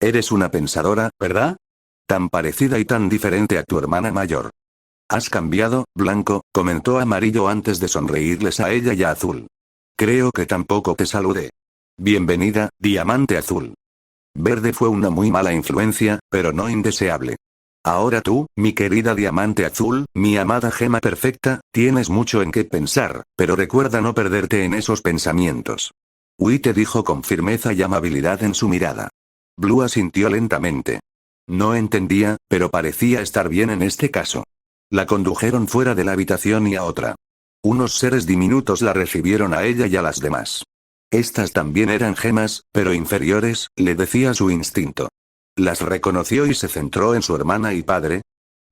A: Eres una pensadora, ¿verdad? Tan parecida y tan diferente a tu hermana mayor. Has cambiado, Blanco, comentó Amarillo antes de sonreírles a ella y a Azul. Creo que tampoco te saludé. Bienvenida, Diamante Azul. Verde fue una muy mala influencia, pero no indeseable. Ahora tú, mi querida Diamante Azul, mi amada gema perfecta, tienes mucho en qué pensar, pero recuerda no perderte en esos pensamientos. Wite dijo con firmeza y amabilidad en su mirada. Blue asintió lentamente. No entendía, pero parecía estar bien en este caso. La condujeron fuera de la habitación y a otra. Unos seres diminutos la recibieron a ella y a las demás. Estas también eran gemas, pero inferiores, le decía su instinto. Las reconoció y se centró en su hermana y padre.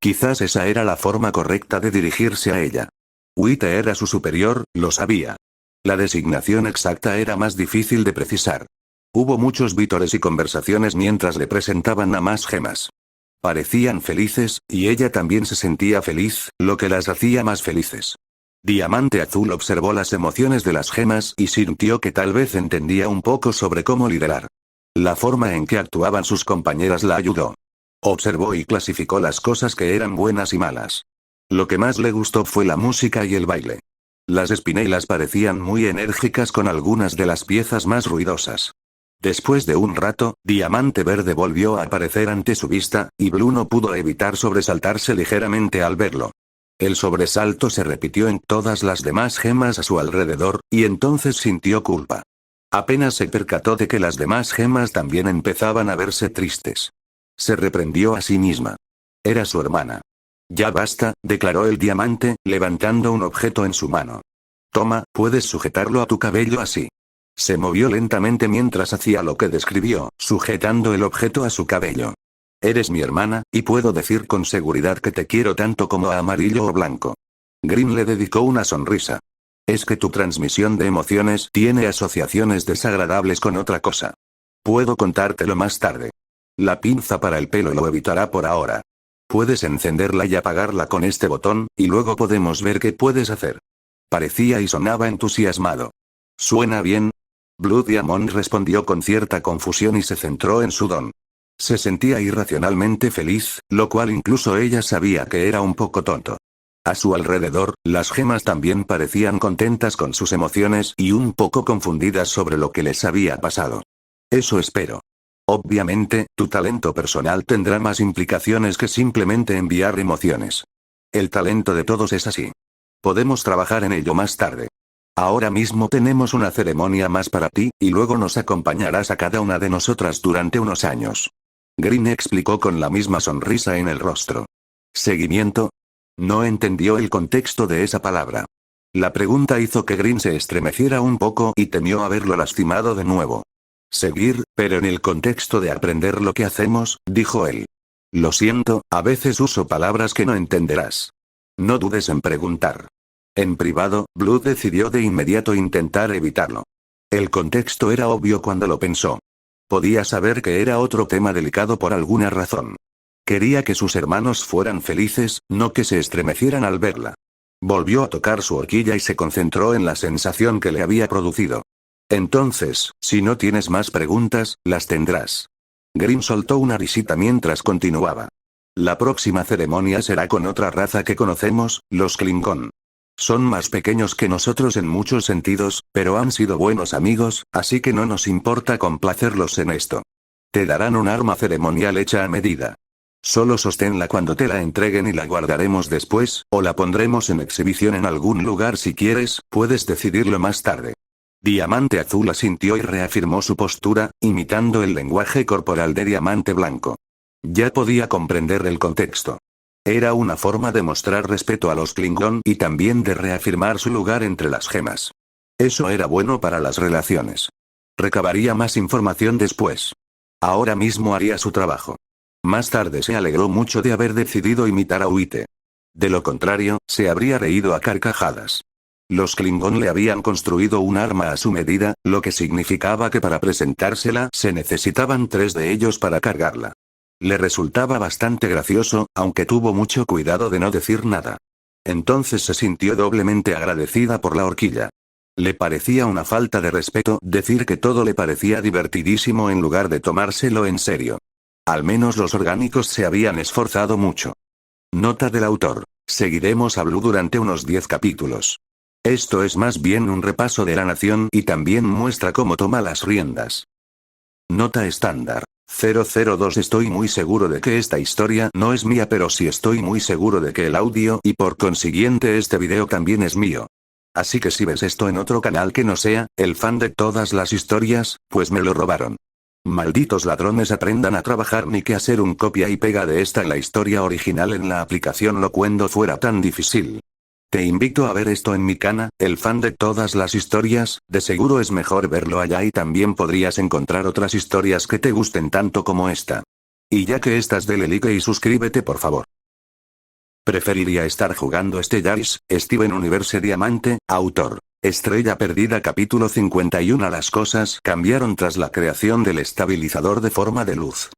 A: Quizás esa era la forma correcta de dirigirse a ella. Wite era su superior, lo sabía. La designación exacta era más difícil de precisar. Hubo muchos vítores y conversaciones mientras le presentaban a más gemas. Parecían felices, y ella también se sentía feliz, lo que las hacía más felices. Diamante Azul observó las emociones de las gemas y sintió que tal vez entendía un poco sobre cómo liderar. La forma en que actuaban sus compañeras la ayudó. Observó y clasificó las cosas que eran buenas y malas. Lo que más le gustó fue la música y el baile. Las espinelas parecían muy enérgicas con algunas de las piezas más ruidosas. Después de un rato, Diamante Verde volvió a aparecer ante su vista, y Blue no pudo evitar sobresaltarse ligeramente al verlo. El sobresalto se repitió en todas las demás gemas a su alrededor, y entonces sintió culpa. Apenas se percató de que las demás gemas también empezaban a verse tristes. Se reprendió a sí misma. Era su hermana. Ya basta, declaró el diamante, levantando un objeto en su mano. Toma, puedes sujetarlo a tu cabello así. Se movió lentamente mientras hacía lo que describió, sujetando el objeto a su cabello. Eres mi hermana, y puedo decir con seguridad que te quiero tanto como a Amarillo o Blanco. Green le dedicó una sonrisa. Es que tu transmisión de emociones tiene asociaciones desagradables con otra cosa. Puedo contártelo más tarde. La pinza para el pelo lo evitará por ahora. Puedes encenderla y apagarla con este botón, y luego podemos ver qué puedes hacer. Parecía y sonaba entusiasmado. ¿Suena bien? Blue Diamond respondió con cierta confusión y se centró en su don. Se sentía irracionalmente feliz, lo cual incluso ella sabía que era un poco tonto. A su alrededor, las gemas también parecían contentas con sus emociones y un poco confundidas sobre lo que les había pasado. Eso espero. Obviamente, tu talento personal tendrá más implicaciones que simplemente enviar emociones. El talento de todos es así. Podemos trabajar en ello más tarde. Ahora mismo tenemos una ceremonia más para ti, y luego nos acompañarás a cada una de nosotras durante unos años. Green explicó con la misma sonrisa en el rostro. ¿Seguimiento? No entendió el contexto de esa palabra. La pregunta hizo que Green se estremeciera un poco y temió haberlo lastimado de nuevo. Seguir, pero en el contexto de aprender lo que hacemos, dijo él. Lo siento, a veces uso palabras que no entenderás. No dudes en preguntar. En privado, Blue decidió de inmediato intentar evitarlo. El contexto era obvio cuando lo pensó. Podía saber que era otro tema delicado por alguna razón. Quería que sus hermanos fueran felices, no que se estremecieran al verla. Volvió a tocar su horquilla y se concentró en la sensación que le había producido. Entonces, si no tienes más preguntas, las tendrás. Green soltó una risita mientras continuaba. La próxima ceremonia será con otra raza que conocemos, los Klingon. Son más pequeños que nosotros en muchos sentidos, pero han sido buenos amigos, así que no nos importa complacerlos en esto. Te darán un arma ceremonial hecha a medida. Solo sosténla cuando te la entreguen y la guardaremos después, o la pondremos en exhibición en algún lugar si quieres, puedes decidirlo más tarde. Diamante Azul asintió y reafirmó su postura, imitando el lenguaje corporal de Diamante Blanco. Ya podía comprender el contexto. Era una forma de mostrar respeto a los Klingon y también de reafirmar su lugar entre las gemas. Eso era bueno para las relaciones. Recabaría más información después. Ahora mismo haría su trabajo. Más tarde se alegró mucho de haber decidido imitar a Wite. De lo contrario, se habría reído a carcajadas. Los Klingon le habían construido un arma a su medida, lo que significaba que para presentársela se necesitaban 3 de ellos para cargarla. Le resultaba bastante gracioso, aunque tuvo mucho cuidado de no decir nada. Entonces se sintió doblemente agradecida por la horquilla. Le parecía una falta de respeto decir que todo le parecía divertidísimo en lugar de tomárselo en serio. Al menos los orgánicos se habían esforzado mucho. Nota del autor. Seguiremos a Blue durante unos 10 capítulos. Esto es más bien un repaso de la nación y también muestra cómo toma las riendas. Nota estándar. 002. Estoy muy seguro de que esta historia no es mía, pero sí estoy muy seguro de que el audio y por consiguiente este video también es mío. Así que si ves esto en otro canal que no sea el fan de todas las historias, pues me lo robaron. Malditos ladrones, aprendan a trabajar ni que hacer un copia y pega de esta en la historia original en la aplicación Locuendo fuera tan difícil. Te invito a ver esto en mi canal, el fan de todas las historias, de seguro es mejor verlo allá y también podrías encontrar otras historias que te gusten tanto como esta. Y ya que estás, dale like y suscríbete por favor. Preferiría estar jugando Stellaris, Steven Universe Diamante, autor. Estrella Perdida capítulo 51. Las cosas cambiaron tras la creación del estabilizador de forma de luz.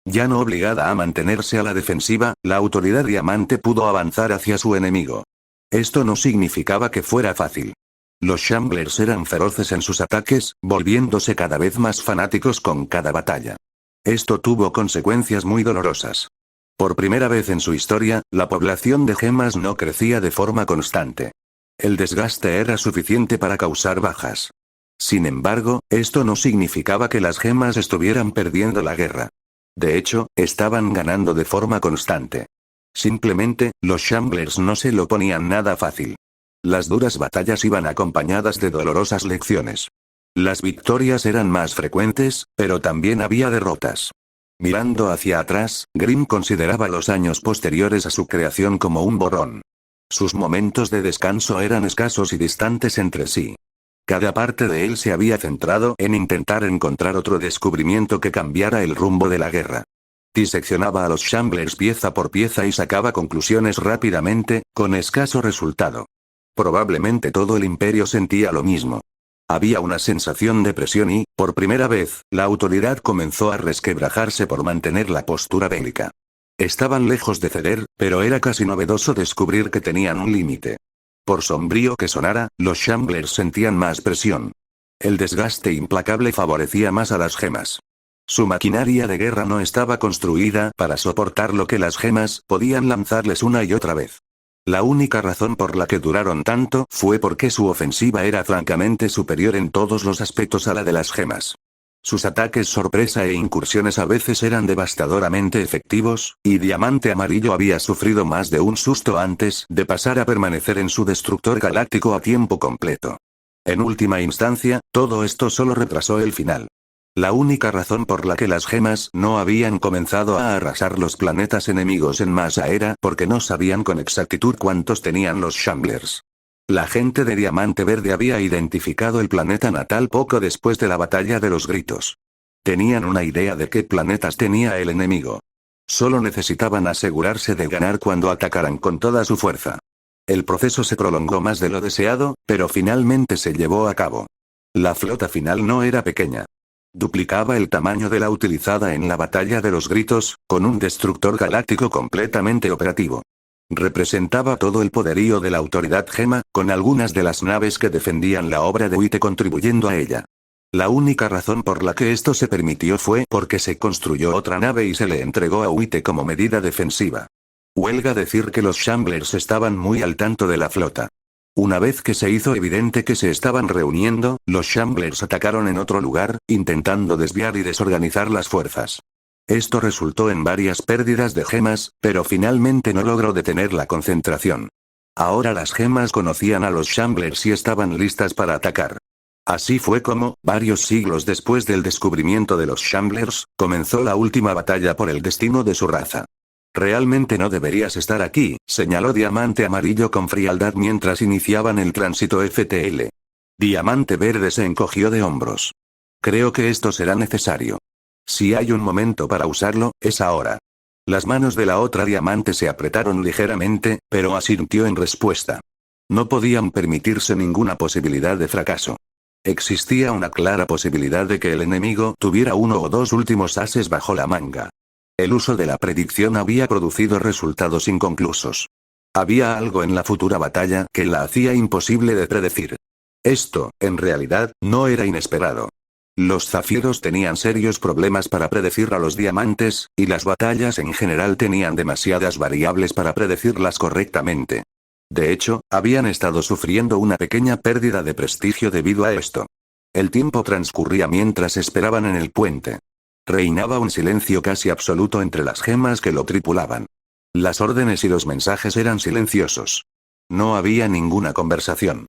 A: Ya no obligada a mantenerse a la defensiva, la autoridad Diamante pudo avanzar hacia su enemigo. Esto no significaba que fuera fácil. Los Shamblers eran feroces en sus ataques, volviéndose cada vez más fanáticos con cada batalla. Esto tuvo consecuencias muy dolorosas. Por primera vez en su historia, la población de gemas no crecía de forma constante. El desgaste era suficiente para causar bajas. Sin embargo, esto no significaba que las gemas estuvieran perdiendo la guerra. De hecho, estaban ganando de forma constante. Simplemente, los Shamblers no se lo ponían nada fácil. Las duras batallas iban acompañadas de dolorosas lecciones. Las victorias eran más frecuentes, pero también había derrotas. Mirando hacia atrás, Grimm consideraba los años posteriores a su creación como un borrón. Sus momentos de descanso eran escasos y distantes entre sí. Cada parte de él se había centrado en intentar encontrar otro descubrimiento que cambiara el rumbo de la guerra. Diseccionaba a los Shamblers pieza por pieza y sacaba conclusiones rápidamente, con escaso resultado. Probablemente todo el imperio sentía lo mismo. Había una sensación de presión y, por primera vez, la autoridad comenzó a resquebrajarse por mantener la postura bélica. Estaban lejos de ceder, pero era casi novedoso descubrir que tenían un límite. Por sombrío que sonara, los Shamblers sentían más presión. El desgaste implacable favorecía más a las gemas. Su maquinaria de guerra no estaba construida para soportar lo que las gemas podían lanzarles una y otra vez. La única razón por la que duraron tanto fue porque su ofensiva era francamente superior en todos los aspectos a la de las gemas. Sus ataques sorpresa e incursiones a veces eran devastadoramente efectivos, y Diamante Amarillo había sufrido más de un susto antes de pasar a permanecer en su destructor galáctico a tiempo completo. En última instancia, todo esto solo retrasó el final. La única razón por la que las gemas no habían comenzado a arrasar los planetas enemigos en masa era porque no sabían con exactitud cuántos tenían los Shamblers. La gente de Diamante Verde había identificado el planeta natal poco después de la batalla de los gritos. Tenían una idea de qué planetas tenía el enemigo. Solo necesitaban asegurarse de ganar cuando atacaran con toda su fuerza. El proceso se prolongó más de lo deseado, pero finalmente se llevó a cabo. La flota final no era pequeña. Duplicaba el tamaño de la utilizada en la batalla de los gritos, con un destructor galáctico completamente operativo. Representaba todo el poderío de la autoridad gema, con algunas de las naves que defendían la obra de Wite contribuyendo a ella. La única razón por la que esto se permitió fue porque se construyó otra nave y se le entregó a Wite como medida defensiva. Huelga decir que los Shamblers estaban muy al tanto de la flota. Una vez que se hizo evidente que se estaban reuniendo, los Shamblers atacaron en otro lugar, intentando desviar y desorganizar las fuerzas. Esto resultó en varias pérdidas de gemas, pero finalmente no logró detener la concentración. Ahora las gemas conocían a los Shamblers y estaban listas para atacar. Así fue como, varios siglos después del descubrimiento de los Shamblers, comenzó la última batalla por el destino de su raza. Realmente no deberías estar aquí, señaló Diamante Amarillo con frialdad mientras iniciaban el tránsito FTL. Diamante Verde se encogió de hombros. Creo que esto será necesario. Si hay un momento para usarlo, es ahora. Las manos de la otra Diamante se apretaron ligeramente, pero asintió en respuesta. No podían permitirse ninguna posibilidad de fracaso. Existía una clara posibilidad de que el enemigo tuviera uno o dos últimos ases bajo la manga. El uso de la predicción había producido resultados inconclusos. Había algo en la futura batalla que la hacía imposible de predecir. Esto, en realidad, no era inesperado. Los zafiros tenían serios problemas para predecir a los diamantes, y las batallas en general tenían demasiadas variables para predecirlas correctamente. De hecho, habían estado sufriendo una pequeña pérdida de prestigio debido a esto. El tiempo transcurría mientras esperaban en el puente. Reinaba un silencio casi absoluto entre las gemas que lo tripulaban. Las órdenes y los mensajes eran silenciosos. No había ninguna conversación.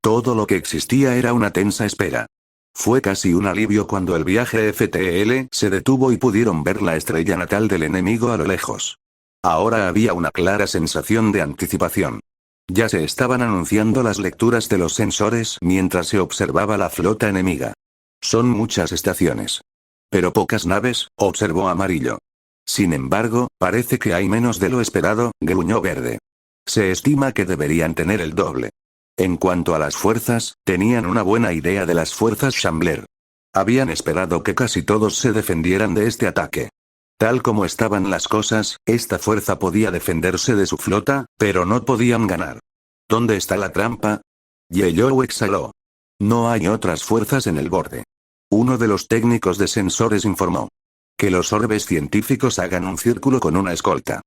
A: Todo lo que existía era una tensa espera. Fue casi un alivio cuando el viaje FTL se detuvo y pudieron ver la estrella natal del enemigo a lo lejos. Ahora había una clara sensación de anticipación. Ya se estaban anunciando las lecturas de los sensores mientras se observaba la flota enemiga. Son muchas estaciones. Pero pocas naves, observó Amarillo. Sin embargo, parece que hay menos de lo esperado, gruñó Verde. Se estima que deberían tener el doble. En cuanto a las fuerzas, tenían una buena idea de las fuerzas Shambler. Habían esperado que casi todos se defendieran de este ataque. Tal como estaban las cosas, esta fuerza podía defenderse de su flota, pero no podían ganar. ¿Dónde está la trampa? Yellow exhaló. No hay otras fuerzas en el borde. Uno de los técnicos de sensores informó. Que los orbes científicos hagan un círculo con una escolta.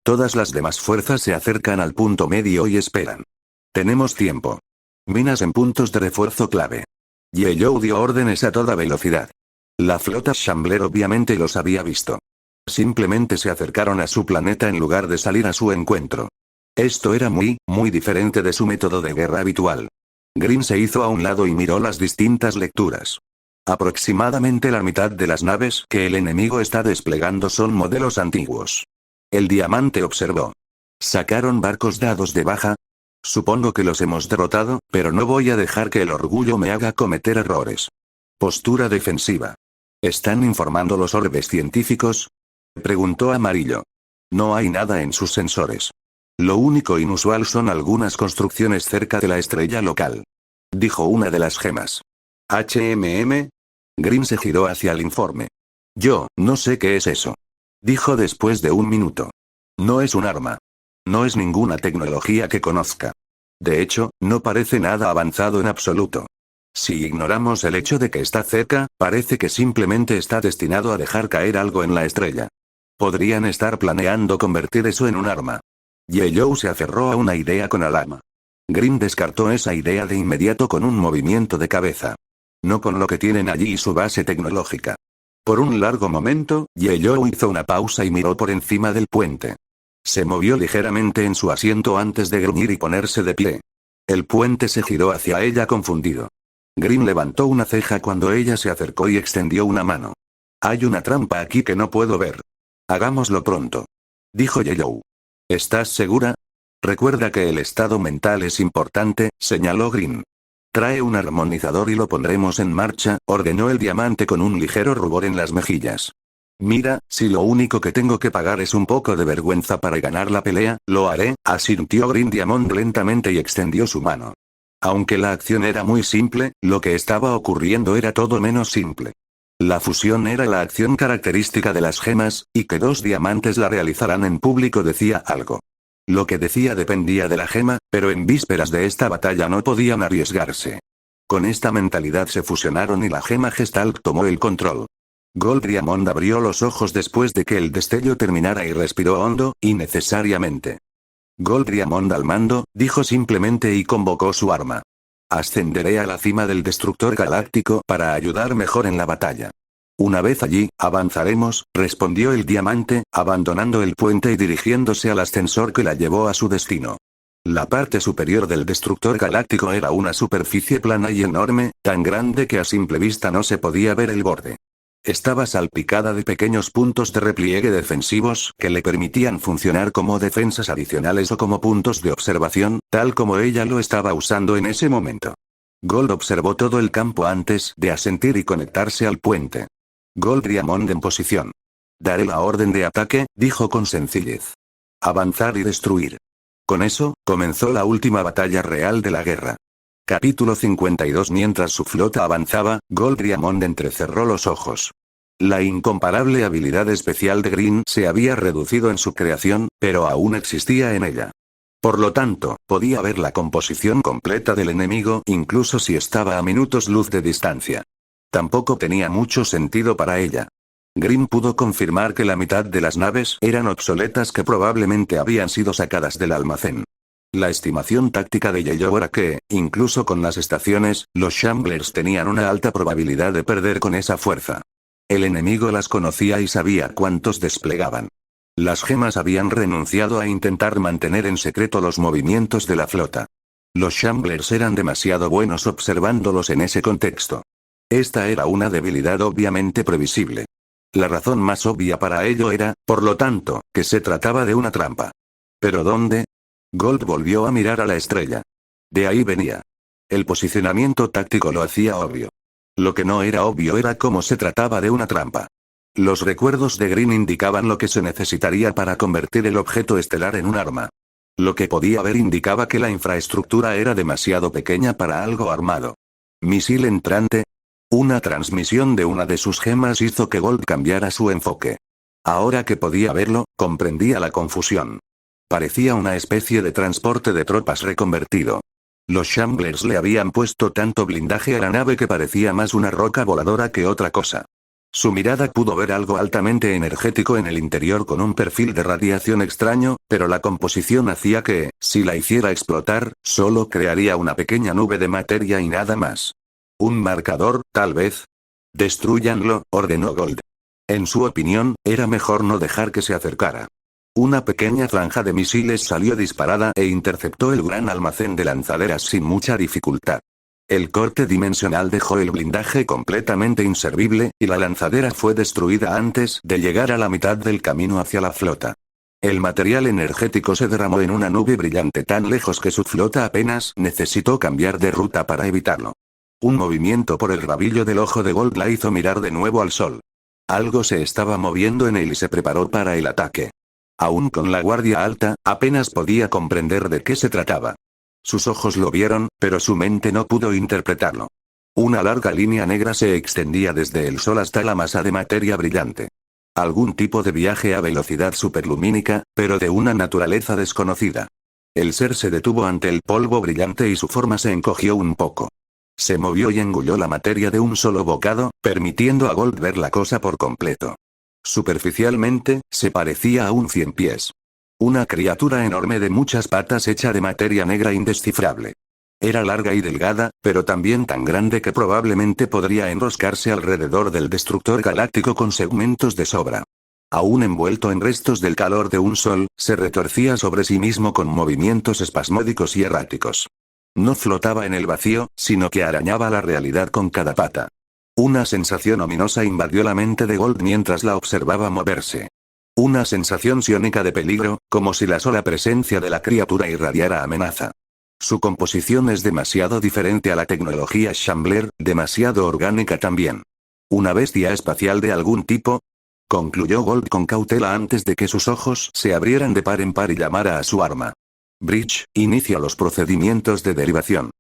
A: Todas las demás fuerzas se acercan al punto medio y esperan. Tenemos tiempo. Minas en puntos de refuerzo clave. Yellow dio órdenes a toda velocidad. La flota Shambler obviamente los había visto. Simplemente se acercaron a su planeta en lugar de salir a su encuentro. Esto era muy diferente de su método de guerra habitual. Green se hizo a un lado y miró las distintas lecturas. Aproximadamente la mitad de las naves que el enemigo está desplegando son modelos antiguos. El diamante observó. ¿Sacaron barcos dados de baja? Supongo que los hemos derrotado, pero no voy a dejar que el orgullo me haga cometer errores. Postura defensiva. ¿Están informando los orbes científicos? Preguntó Amarillo. No hay nada en sus sensores. Lo único inusual son algunas construcciones cerca de la estrella local. Dijo una de las gemas. ¿HMM? Green se giró hacia el informe. Yo, no sé qué es eso. Dijo después de un minuto. No es un arma. No es ninguna tecnología que conozca. De hecho, no parece nada avanzado en absoluto. Si ignoramos el hecho de que está cerca, parece que simplemente está destinado a dejar caer algo en la estrella. Podrían estar planeando convertir eso en un arma. Yellow se aferró a una idea con alarma. Green descartó esa idea de inmediato con un movimiento de cabeza. No con lo que tienen allí y su base tecnológica. Por un largo momento, Yellow hizo una pausa y miró por encima del puente. Se movió ligeramente en su asiento antes de gruñir y ponerse de pie. El puente se giró hacia ella confundido. Green levantó una ceja cuando ella se acercó y extendió una mano. Hay una trampa aquí que no puedo ver. Hagámoslo pronto. Dijo Yellow. ¿Estás segura? Recuerda que el estado mental es importante, señaló Green. Trae un armonizador y lo pondremos en marcha, ordenó el diamante con un ligero rubor en las mejillas. Mira, si lo único que tengo que pagar es un poco de vergüenza para ganar la pelea, lo haré, asintió Green Diamond lentamente y extendió su mano. Aunque la acción era muy simple, lo que estaba ocurriendo era todo menos simple. La fusión era la acción característica de las gemas, y que dos diamantes la realizarán en público decía algo. Lo que decía dependía de la gema, pero en vísperas de esta batalla no podían arriesgarse. Con esta mentalidad se fusionaron y la gema Gestalt tomó el control. Gold Diamond abrió los ojos después de que el destello terminara y respiró hondo, innecesariamente. Gold Diamond al mando, dijo simplemente y convocó su arma. Ascenderé a la cima del destructor galáctico para ayudar mejor en la batalla. Una vez allí, avanzaremos, respondió el diamante, abandonando el puente y dirigiéndose al ascensor que la llevó a su destino. La parte superior del destructor galáctico era una superficie plana y enorme, tan grande que a simple vista no se podía ver el borde. Estaba salpicada de pequeños puntos de repliegue defensivos que le permitían funcionar como defensas adicionales o como puntos de observación, tal como ella lo estaba usando en ese momento. Gold observó todo el campo antes de asentir y conectarse al puente. Gold Diamond en posición. Daré la orden de ataque, dijo con sencillez. Avanzar y destruir. Con eso, comenzó la última batalla real de la guerra. Capítulo 52. Mientras su flota avanzaba, Gold Diamond entrecerró los ojos. La incomparable habilidad especial de Green se había reducido en su creación, pero aún existía en ella. Por lo tanto, podía ver la composición completa del enemigo incluso si estaba a minutos luz de distancia. Tampoco tenía mucho sentido para ella. Green pudo confirmar que la mitad de las naves eran obsoletas que probablemente habían sido sacadas del almacén. La estimación táctica de Yellow era que, incluso con las estaciones, los Shamblers tenían una alta probabilidad de perder con esa fuerza. El enemigo las conocía y sabía cuántos desplegaban. Las gemas habían renunciado a intentar mantener en secreto los movimientos de la flota. Los Shamblers eran demasiado buenos observándolos en ese contexto. Esta era una debilidad obviamente previsible. La razón más obvia para ello era, por lo tanto, que se trataba de una trampa. ¿Pero dónde? Gold volvió a mirar a la estrella. De ahí venía. El posicionamiento táctico lo hacía obvio. Lo que no era obvio era cómo se trataba de una trampa. Los recuerdos de Green indicaban lo que se necesitaría para convertir el objeto estelar en un arma. Lo que podía ver indicaba que la infraestructura era demasiado pequeña para algo armado. ¿Misil entrante? Una transmisión de una de sus gemas hizo que Gold cambiara su enfoque. Ahora que podía verlo, comprendía la confusión. Parecía una especie de transporte de tropas reconvertido. Los Shamblers le habían puesto tanto blindaje a la nave que parecía más una roca voladora que otra cosa. Su mirada pudo ver algo altamente energético en el interior con un perfil de radiación extraño, pero la composición hacía que, si la hiciera explotar, solo crearía una pequeña nube de materia y nada más. ¿Un marcador, tal vez? Destrúyanlo, ordenó Gold. En su opinión, era mejor no dejar que se acercara. Una pequeña franja de misiles salió disparada e interceptó el gran almacén de lanzaderas sin mucha dificultad. El corte dimensional dejó el blindaje completamente inservible, y la lanzadera fue destruida antes de llegar a la mitad del camino hacia la flota. El material energético se derramó en una nube brillante tan lejos que su flota apenas necesitó cambiar de ruta para evitarlo. Un movimiento por el rabillo del ojo de Gold la hizo mirar de nuevo al sol. Algo se estaba moviendo en él y se preparó para el ataque. Aún con la guardia alta, apenas podía comprender de qué se trataba. Sus ojos lo vieron, pero su mente no pudo interpretarlo. Una larga línea negra se extendía desde el sol hasta la masa de materia brillante. Algún tipo de viaje a velocidad superlumínica, pero de una naturaleza desconocida. El ser se detuvo ante el polvo brillante y su forma se encogió un poco. Se movió y engulló la materia de un solo bocado, permitiendo a Gold ver la cosa por completo. Superficialmente, se parecía a un ciempiés. Una criatura enorme de muchas patas hecha de materia negra indescifrable. Era larga y delgada, pero también tan grande que probablemente podría enroscarse alrededor del destructor galáctico con segmentos de sobra. Aún envuelto en restos del calor de un sol, se retorcía sobre sí mismo con movimientos espasmódicos y erráticos. No flotaba en el vacío, sino que arañaba la realidad con cada pata. Una sensación ominosa invadió la mente de Gold mientras la observaba moverse. Una sensación psiónica de peligro, como si la sola presencia de la criatura irradiara amenaza. Su composición es demasiado diferente a la tecnología Shambler, demasiado orgánica también. ¿Una bestia espacial de algún tipo? Concluyó Gold con cautela antes de que sus ojos se abrieran de par en par y llamara a su arma. Bridge, inicia los procedimientos de derivación.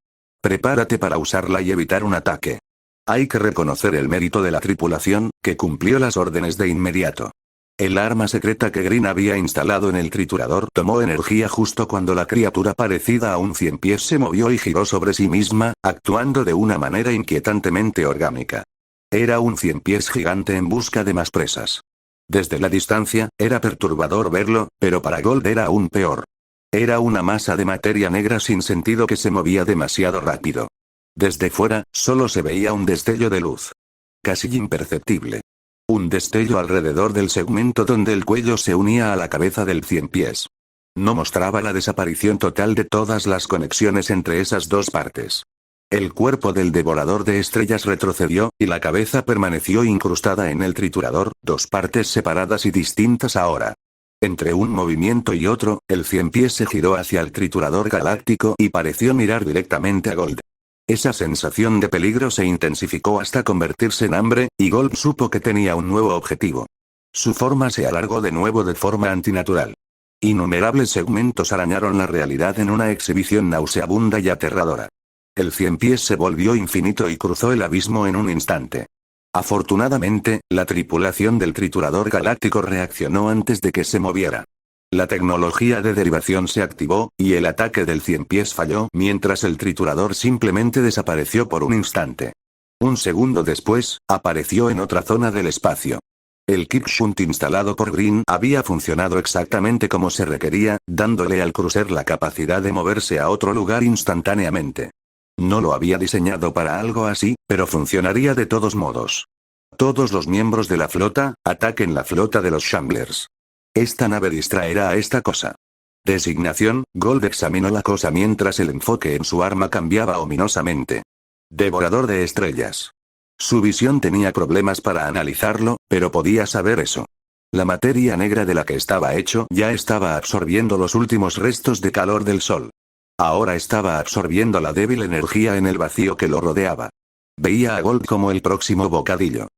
A: Prepárate para usarla y evitar un ataque. Hay que reconocer el mérito de la tripulación, que cumplió las órdenes de inmediato. El arma secreta que Green había instalado en el triturador tomó energía justo cuando la criatura parecida a un ciempiés se movió y giró sobre sí misma, actuando de una manera inquietantemente orgánica. Era un ciempiés gigante en busca de más presas. Desde la distancia, era perturbador verlo, pero para Gold era aún peor. Era una masa de materia negra sin sentido que se movía demasiado rápido. Desde fuera, solo se veía un destello de luz. Casi imperceptible. Un destello alrededor del segmento donde el cuello se unía a la cabeza del ciempiés. No mostraba la desaparición total de todas las conexiones entre esas dos partes. El cuerpo del devorador de estrellas retrocedió, y la cabeza permaneció incrustada en el triturador, dos partes separadas y distintas ahora. Entre un movimiento y otro, el ciempiés se giró hacia el triturador galáctico y pareció mirar directamente a Gold. Esa sensación de peligro se intensificó hasta convertirse en hambre, y Gold supo que tenía un nuevo objetivo. Su forma se alargó de nuevo de forma antinatural. Innumerables segmentos arañaron la realidad en una exhibición nauseabunda y aterradora. El ciempiés se volvió infinito y cruzó el abismo en un instante. Afortunadamente, la tripulación del triturador galáctico reaccionó antes de que se moviera. La tecnología de derivación se activó, y el ataque del cien pies falló mientras el triturador simplemente desapareció por un instante. Un segundo después, apareció en otra zona del espacio. El Keep Shunt instalado por Green había funcionado exactamente como se requería, dándole al crucer la capacidad de moverse a otro lugar instantáneamente. No lo había diseñado para algo así, pero funcionaría de todos modos. Todos los miembros de la flota, ataquen la flota de los Shamblers. Esta nave distraerá a esta cosa. Designación, Gold examinó la cosa mientras el enfoque en su arma cambiaba ominosamente. Devorador de estrellas. Su visión tenía problemas para analizarlo, pero podía saber eso. La materia negra de la que estaba hecho ya estaba absorbiendo los últimos restos de calor del sol. Ahora estaba absorbiendo la débil energía en el vacío que lo rodeaba. Veía a Gold como el próximo bocadillo.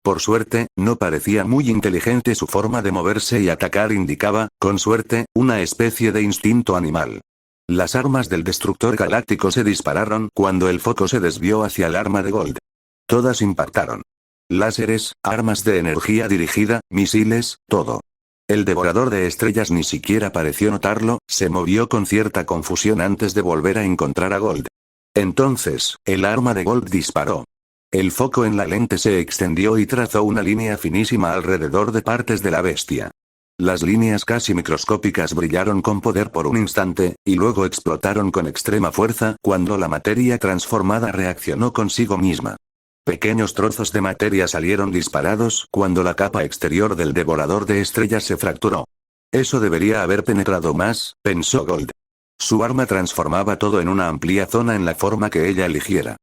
A: Por suerte, no parecía muy inteligente su forma de moverse y atacar indicaba, con suerte, una especie de instinto animal. Las armas del destructor galáctico se dispararon cuando el foco se desvió hacia el arma de Gold. Todas impactaron. Láseres, armas de energía dirigida, misiles, todo. El devorador de estrellas ni siquiera pareció notarlo, se movió con cierta confusión antes de volver a encontrar a Gold. Entonces, el arma de Gold disparó. El foco en la lente se extendió y trazó una línea finísima alrededor de partes de la bestia. Las líneas casi microscópicas brillaron con poder por un instante, y luego explotaron con extrema fuerza cuando la materia transformada reaccionó consigo misma. Pequeños trozos de materia salieron disparados cuando la capa exterior del devorador de estrellas se fracturó. Eso debería haber penetrado más, pensó Gold. Su arma transformaba todo en una amplia zona en la forma que ella eligiera.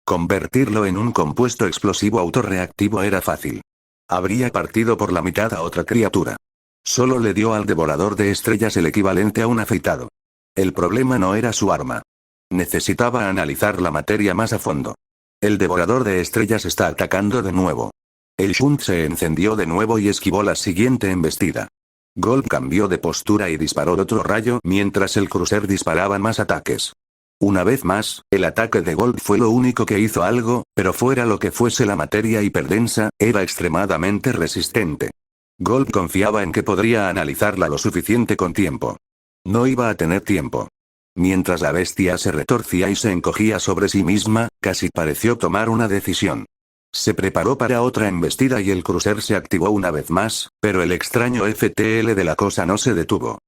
A: Convertirlo en un compuesto explosivo autorreactivo era fácil. Habría partido por la mitad a otra criatura. Solo le dio al devorador de estrellas el equivalente a un afeitado. El problema no era su arma. Necesitaba analizar la materia más a fondo. El devorador de estrellas está atacando de nuevo. El Shunt se encendió de nuevo y esquivó la siguiente embestida. Gold cambió de postura y disparó otro rayo mientras el crucer disparaba más ataques. Una vez más, el ataque de Gold fue lo único que hizo algo, pero fuera lo que fuese la materia hiperdensa, era extremadamente resistente. Gold confiaba en que podría analizarla lo suficiente con tiempo. No iba a tener tiempo. Mientras la bestia se retorcía y se encogía sobre sí misma, casi pareció tomar una decisión. Se preparó para otra embestida y el crucer se activó una vez más, pero el extraño FTL de la cosa no se detuvo.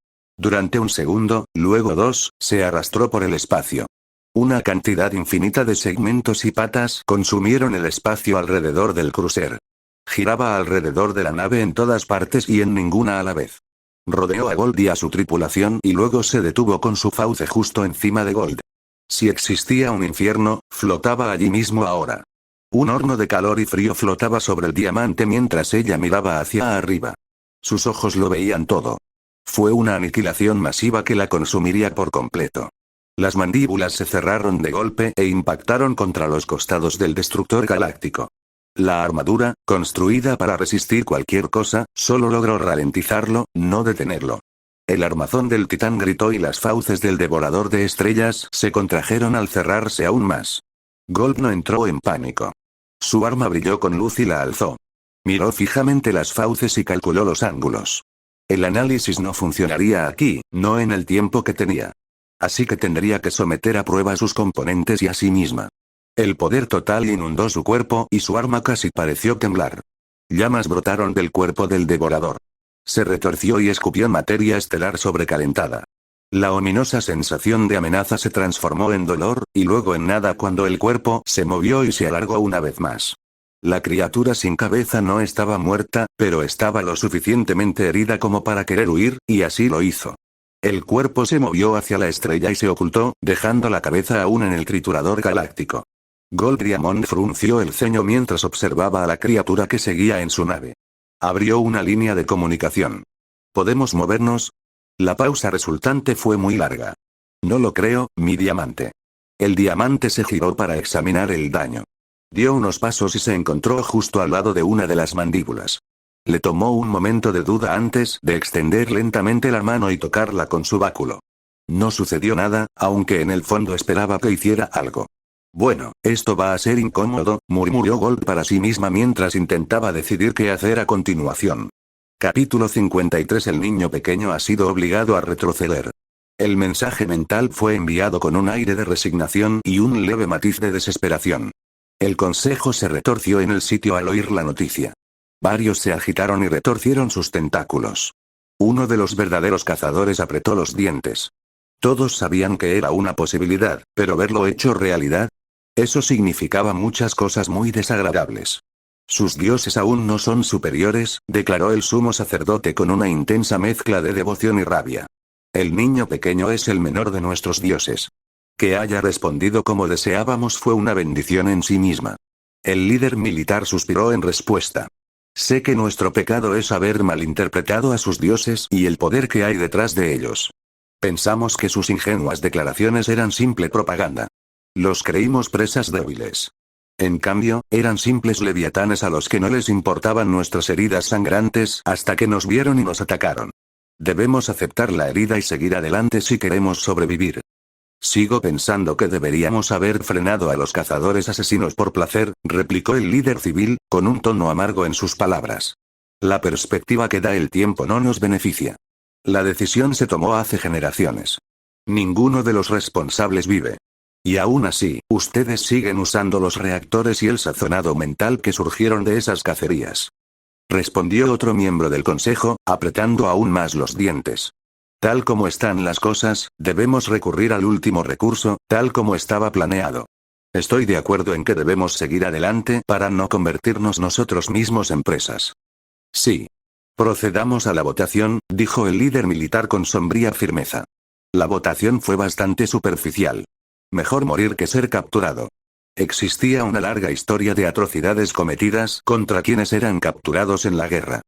A: Durante un segundo, luego dos, se arrastró por el espacio. Una cantidad infinita de segmentos y patas consumieron el espacio alrededor del crucer. Giraba alrededor de la nave en todas partes y en ninguna a la vez. Rodeó a Gold y a su tripulación y luego se detuvo con su fauce justo encima de Gold. Si existía un infierno, flotaba allí mismo ahora. Un horno de calor y frío flotaba sobre el diamante mientras ella miraba hacia arriba. Sus ojos lo veían todo. Fue una aniquilación masiva que la consumiría por completo. Las mandíbulas se cerraron de golpe e impactaron contra los costados del destructor galáctico. La armadura, construida para resistir cualquier cosa, solo logró ralentizarlo, no detenerlo. El armazón del titán gritó y las fauces del devorador de estrellas se contrajeron al cerrarse aún más. Gold no entró en pánico. Su arma brilló con luz y la alzó. Miró fijamente las fauces y calculó los ángulos. El análisis no funcionaría aquí, no en el tiempo que tenía. Así que tendría que someter a prueba sus componentes y a sí misma. El poder total inundó su cuerpo y su arma casi pareció temblar. Llamas brotaron del cuerpo del devorador. Se retorció y escupió materia estelar sobrecalentada. La ominosa sensación de amenaza se transformó en dolor, y luego en nada cuando el cuerpo se movió y se alargó una vez más. La criatura sin cabeza no estaba muerta, pero estaba lo suficientemente herida como para querer huir, y así lo hizo. El cuerpo se movió hacia la estrella y se ocultó, dejando la cabeza aún en el triturador galáctico. Gold Diamond frunció el ceño mientras observaba a la criatura que seguía en su nave. Abrió una línea de comunicación. ¿Podemos movernos? La pausa resultante fue muy larga. No lo creo, mi diamante. El diamante se giró para examinar el daño. Dio unos pasos y se encontró justo al lado de una de las mandíbulas. Le tomó un momento de duda antes de extender lentamente la mano y tocarla con su báculo. No sucedió nada, aunque en el fondo esperaba que hiciera algo. Bueno, esto va a ser incómodo, murmuró Gold para sí misma mientras intentaba decidir qué hacer a continuación. Capítulo 53. El niño pequeño ha sido obligado a retroceder. El mensaje mental fue enviado con un aire de resignación y un leve matiz de desesperación. El consejo se retorció en el sitio al oír la noticia. Varios se agitaron y retorcieron sus tentáculos. Uno de los verdaderos cazadores apretó los dientes. Todos sabían que era una posibilidad, pero verlo hecho realidad, eso significaba muchas cosas muy desagradables. Sus dioses aún no son superiores, declaró el sumo sacerdote con una intensa mezcla de devoción y rabia. El niño pequeño es el menor de nuestros dioses. Que haya respondido como deseábamos fue una bendición en sí misma. El líder militar suspiró en respuesta. Sé que nuestro pecado es haber malinterpretado a sus dioses y el poder que hay detrás de ellos. Pensamos que sus ingenuas declaraciones eran simple propaganda. Los creímos presas débiles. En cambio, eran simples leviatanes a los que no les importaban nuestras heridas sangrantes hasta que nos vieron y nos atacaron. Debemos aceptar la herida y seguir adelante si queremos sobrevivir. Sigo pensando que deberíamos haber frenado a los cazadores asesinos por placer, replicó el líder civil, con un tono amargo en sus palabras. La perspectiva que da el tiempo no nos beneficia. La decisión se tomó hace generaciones. Ninguno de los responsables vive. Y aún así, ustedes siguen usando los reactores y el sazonado mental que surgieron de esas cacerías. Respondió otro miembro del consejo, apretando aún más los dientes. Tal como están las cosas, debemos recurrir al último recurso, tal como estaba planeado. Estoy de acuerdo en que debemos seguir adelante para no convertirnos nosotros mismos en presas. Sí. Procedamos a la votación, dijo el líder militar con sombría firmeza. La votación fue bastante superficial. Mejor morir que ser capturado. Existía una larga historia de atrocidades cometidas contra quienes eran capturados en la guerra.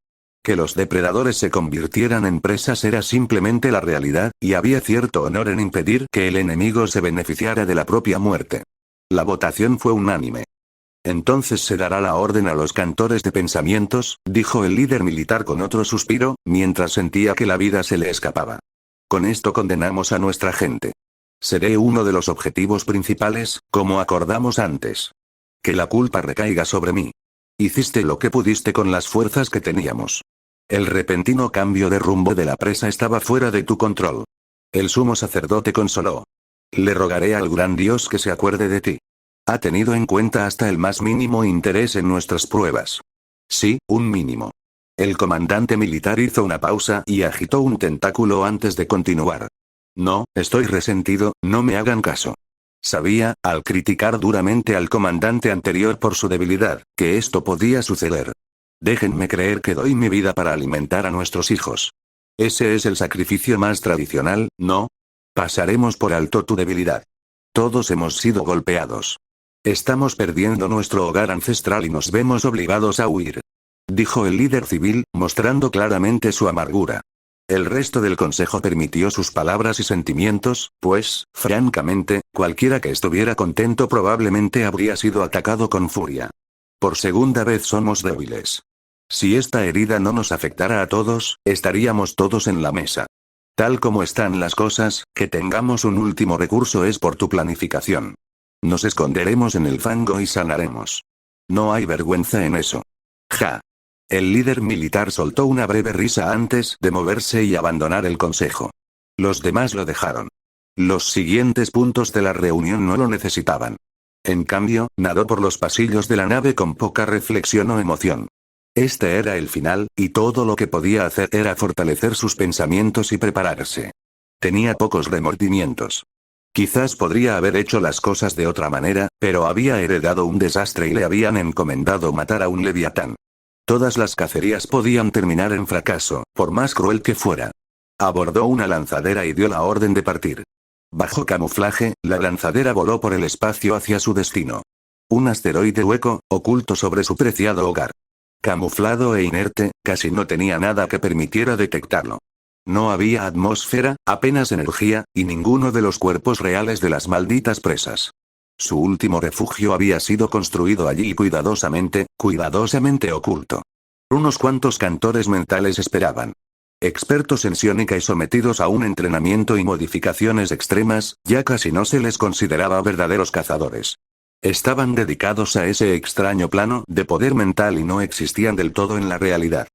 A: Que los depredadores se convirtieran en presas era simplemente la realidad, y había cierto honor en impedir que el enemigo se beneficiara de la propia muerte. La votación fue unánime. Entonces se dará la orden a los cantores de pensamientos, dijo el líder militar con otro suspiro, mientras sentía que la vida se le escapaba. Con esto condenamos a nuestra gente. Seré uno de los objetivos principales, como acordamos antes. Que la culpa recaiga sobre mí. Hiciste lo que pudiste con las fuerzas que teníamos. El repentino cambio de rumbo de la presa estaba fuera de tu control. El sumo sacerdote consoló. Le rogaré al gran Dios que se acuerde de ti. Ha tenido en cuenta hasta el más mínimo interés en nuestras pruebas. Sí, un mínimo. El comandante militar hizo una pausa y agitó un tentáculo antes de continuar. No, estoy resentido, no me hagan caso. Sabía, al criticar duramente al comandante anterior por su debilidad, que esto podía suceder. Déjenme creer que doy mi vida para alimentar a nuestros hijos. Ese es el sacrificio más tradicional, ¿no? Pasaremos por alto tu debilidad. Todos hemos sido golpeados. Estamos perdiendo nuestro hogar ancestral y nos vemos obligados a huir. Dijo el líder civil, mostrando claramente su amargura. El resto del consejo permitió sus palabras y sentimientos, pues, francamente, cualquiera que estuviera contento probablemente habría sido atacado con furia. Por segunda vez somos débiles. Si esta herida no nos afectara a todos, estaríamos todos en la mesa. Tal como están las cosas, que tengamos un último recurso es por tu planificación. Nos esconderemos en el fango y sanaremos. No hay vergüenza en eso. Ja. El líder militar soltó una breve risa antes de moverse y abandonar el consejo. Los demás lo dejaron. Los siguientes puntos de la reunión no lo necesitaban. En cambio, nadó por los pasillos de la nave con poca reflexión o emoción. Este era el final, y todo lo que podía hacer era fortalecer sus pensamientos y prepararse. Tenía pocos remordimientos. Quizás podría haber hecho las cosas de otra manera, pero había heredado un desastre y le habían encomendado matar a un leviatán. Todas las cacerías podían terminar en fracaso, por más cruel que fuera. Abordó una lanzadera y dio la orden de partir. Bajo camuflaje, la lanzadera voló por el espacio hacia su destino. Un asteroide hueco, oculto sobre su preciado hogar. Camuflado e inerte, casi no tenía nada que permitiera detectarlo. No había atmósfera, apenas energía, y ninguno de los cuerpos reales de las malditas presas. Su último refugio había sido construido allí cuidadosamente oculto. Unos cuantos cantores mentales esperaban. Expertos en psiónica y sometidos a un entrenamiento y modificaciones extremas, ya casi no se les consideraba verdaderos cazadores. Estaban dedicados a ese extraño plano de poder mental y no existían del todo en la realidad.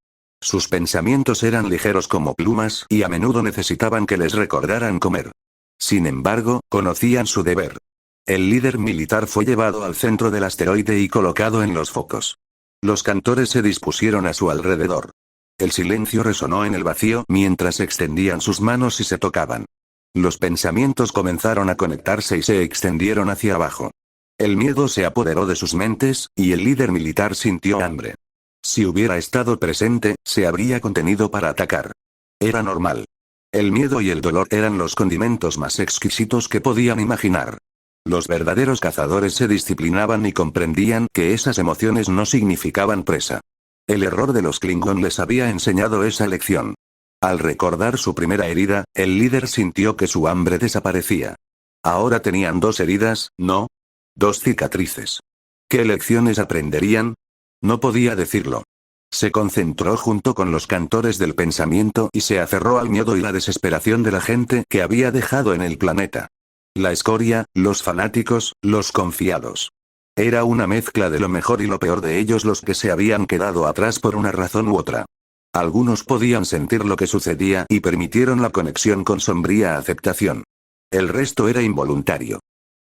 A: Sus pensamientos eran ligeros como plumas y a menudo necesitaban que les recordaran comer. Sin embargo, conocían su deber. El líder militar fue llevado al centro del asteroide y colocado en los focos. Los cantores se dispusieron a su alrededor. El silencio resonó en el vacío mientras extendían sus manos y se tocaban. Los pensamientos comenzaron a conectarse y se extendieron hacia abajo. El miedo se apoderó de sus mentes, y el líder militar sintió hambre. Si hubiera estado presente, se habría contenido para atacar. Era normal. El miedo y el dolor eran los condimentos más exquisitos que podían imaginar. Los verdaderos cazadores se disciplinaban y comprendían que esas emociones no significaban presa. El error de los Klingon les había enseñado esa lección. Al recordar su primera herida, el líder sintió que su hambre desaparecía. Ahora tenían 2 heridas, ¿no? 2 cicatrices. ¿Qué lecciones aprenderían? No podía decirlo. Se concentró junto con los cantores del pensamiento y se aferró al miedo y la desesperación de la gente que había dejado en el planeta. La escoria, los fanáticos, los confiados. Era una mezcla de lo mejor y lo peor de ellos los que se habían quedado atrás por una razón u otra. Algunos podían sentir lo que sucedía y permitieron la conexión con sombría aceptación. El resto era involuntario.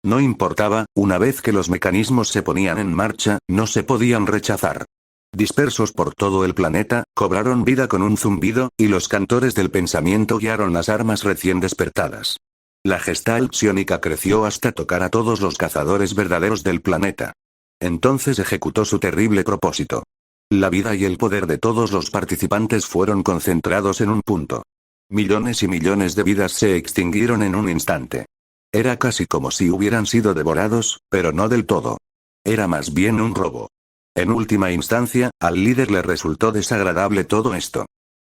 A: No importaba, una vez que los mecanismos se ponían en marcha, no se podían rechazar. Dispersos por todo el planeta, cobraron vida con un zumbido, y los cantores del pensamiento guiaron las armas recién despertadas. La Gestalt psiónica creció hasta tocar a todos los cazadores verdaderos del planeta. Entonces ejecutó su terrible propósito. La vida y el poder de todos los participantes fueron concentrados en un punto. Millones y millones de vidas se extinguieron en un instante. Era casi como si hubieran sido devorados, pero no del todo. Era más bien un robo. En última instancia, al líder le resultó desagradable todo esto.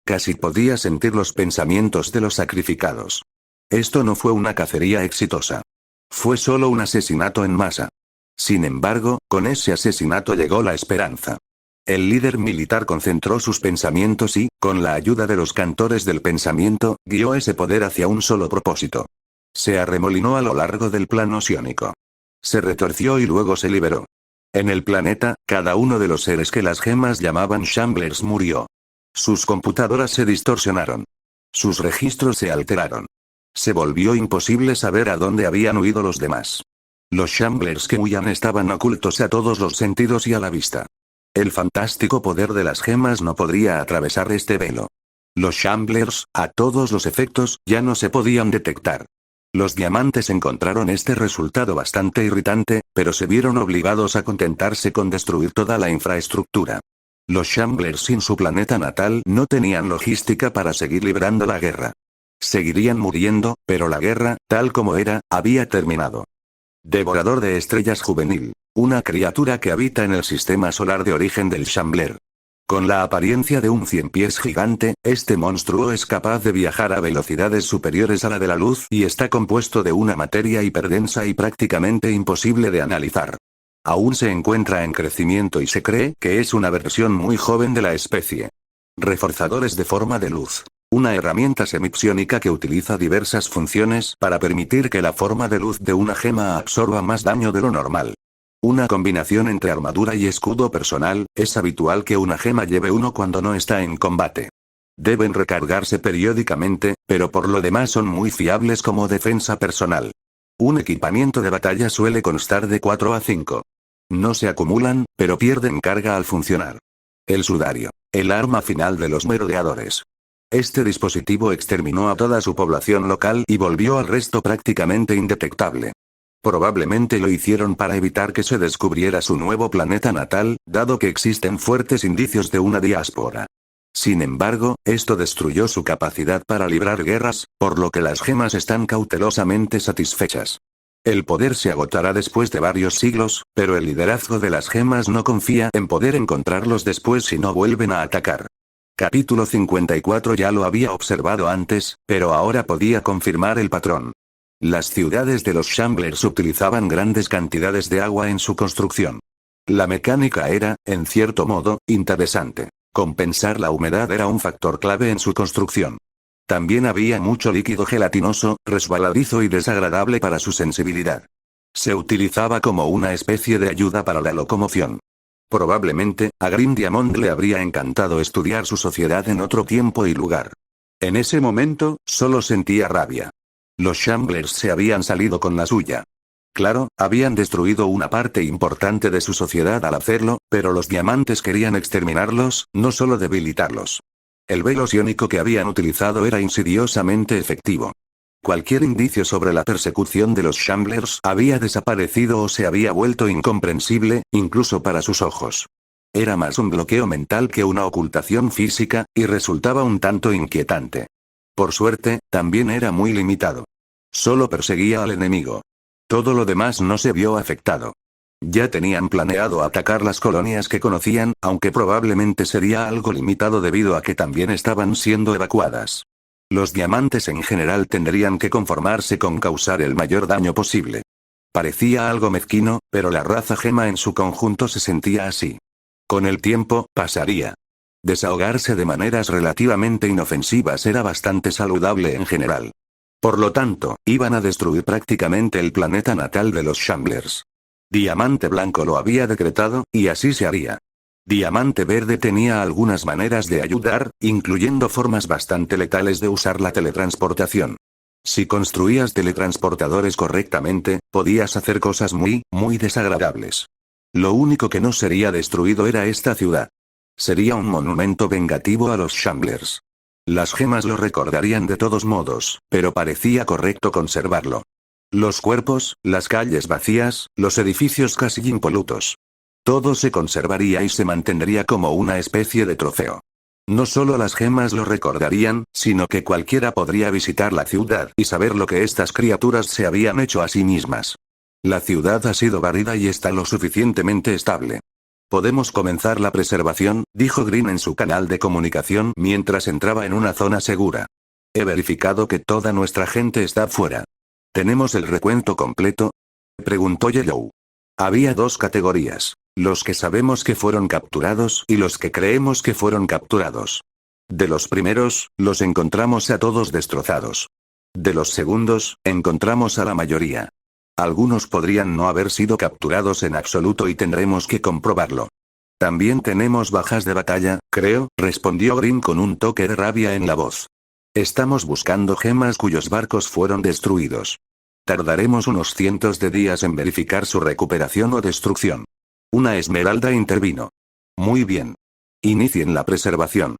A: Casi podía sentir los pensamientos de los sacrificados. Esto no fue una cacería exitosa. Fue solo un asesinato en masa. Sin embargo, con ese asesinato llegó la esperanza. El líder militar concentró sus pensamientos y, con la ayuda de los cantores del pensamiento, guió ese poder hacia un solo propósito. Se arremolinó a lo largo del plano psiónico. Se retorció y luego se liberó. En el planeta, cada uno de los seres que las gemas llamaban Shamblers murió. Sus computadoras se distorsionaron. Sus registros se alteraron. Se volvió imposible saber a dónde habían huido los demás. Los Shamblers que huían estaban ocultos a todos los sentidos y a la vista. El fantástico poder de las gemas no podría atravesar este velo. Los Shamblers, a todos los efectos, ya no se podían detectar. Los diamantes encontraron este resultado bastante irritante, pero se vieron obligados a contentarse con destruir toda la infraestructura. Los Shamblers sin su planeta natal no tenían logística para seguir librando la guerra. Seguirían muriendo, pero la guerra, tal como era, había terminado. Devorador de estrellas juvenil. Una criatura que habita en el sistema solar de origen del Shambler. Con la apariencia de un 100 pies gigante, este monstruo es capaz de viajar a velocidades superiores a la de la luz y está compuesto de una materia hiperdensa y prácticamente imposible de analizar. Aún se encuentra en crecimiento y se cree que es una versión muy joven de la especie. Reforzadores de forma de luz. Una herramienta semipsiónica que utiliza diversas funciones para permitir que la forma de luz de una gema absorba más daño de lo normal. Una combinación entre armadura y escudo personal, es habitual que una gema lleve uno cuando no está en combate. Deben recargarse periódicamente, pero por lo demás son muy fiables como defensa personal. Un equipamiento de batalla suele constar de 4 a 5. No se acumulan, pero pierden carga al funcionar. El sudario. El arma final de los merodeadores. Este dispositivo exterminó a toda su población local y volvió al resto prácticamente indetectable. Probablemente lo hicieron para evitar que se descubriera su nuevo planeta natal, dado que existen fuertes indicios de una diáspora. Sin embargo, esto destruyó su capacidad para librar guerras, por lo que las gemas están cautelosamente satisfechas. El poder se agotará después de varios siglos, pero el liderazgo de las gemas no confía en poder encontrarlos después si no vuelven a atacar. Capítulo 54. Ya lo había observado antes, pero ahora podía confirmar el patrón. Las ciudades de los Shamblers utilizaban grandes cantidades de agua en su construcción. La mecánica era, en cierto modo, interesante. Compensar la humedad era un factor clave en su construcción. También había mucho líquido gelatinoso, resbaladizo y desagradable para su sensibilidad. Se utilizaba como una especie de ayuda para la locomoción. Probablemente, a Green Diamond le habría encantado estudiar su sociedad en otro tiempo y lugar. En ese momento, solo sentía rabia. Los Shamblers se habían salido con la suya. Claro, habían destruido una parte importante de su sociedad al hacerlo, pero los diamantes querían exterminarlos, no solo debilitarlos. El velo psiónico que habían utilizado era insidiosamente efectivo. Cualquier indicio sobre la persecución de los Shamblers había desaparecido o se había vuelto incomprensible, incluso para sus ojos. Era más un bloqueo mental que una ocultación física, y resultaba un tanto inquietante. Por suerte, también era muy limitado. Solo perseguía al enemigo. Todo lo demás no se vio afectado. Ya tenían planeado atacar las colonias que conocían, aunque probablemente sería algo limitado debido a que también estaban siendo evacuadas. Los diamantes en general tendrían que conformarse con causar el mayor daño posible. Parecía algo mezquino, pero la raza gema en su conjunto se sentía así. Con el tiempo, pasaría. Desahogarse de maneras relativamente inofensivas era bastante saludable en general. Por lo tanto, iban a destruir prácticamente el planeta natal de los Shamblers. Diamante Blanco lo había decretado, y así se haría. Diamante Verde tenía algunas maneras de ayudar, incluyendo formas bastante letales de usar la teletransportación. Si construías teletransportadores correctamente, podías hacer cosas muy desagradables. Lo único que no sería destruido era esta ciudad. Sería un monumento vengativo a los Shamblers. Las gemas lo recordarían de todos modos, pero parecía correcto conservarlo. Los cuerpos, las calles vacías, los edificios casi impolutos. Todo se conservaría y se mantendría como una especie de trofeo. No solo las gemas lo recordarían, sino que cualquiera podría visitar la ciudad y saber lo que estas criaturas se habían hecho a sí mismas. La ciudad ha sido barrida y está lo suficientemente estable. Podemos comenzar la preservación, dijo Green en su canal de comunicación mientras entraba en una zona segura. He verificado que toda nuestra gente está fuera. ¿Tenemos el recuento completo?, preguntó Yellow. Había dos categorías: los que sabemos que fueron capturados y los que creemos que fueron capturados. De los primeros, los encontramos a todos destrozados. De los segundos, encontramos a la mayoría. Algunos podrían no haber sido capturados en absoluto y tendremos que comprobarlo. También tenemos bajas de batalla, creo, respondió Green con un toque de rabia en la voz. Estamos buscando gemas cuyos barcos fueron destruidos. Tardaremos unos cientos de días en verificar su recuperación o destrucción. Una esmeralda intervino. Muy bien. Inicien la preservación.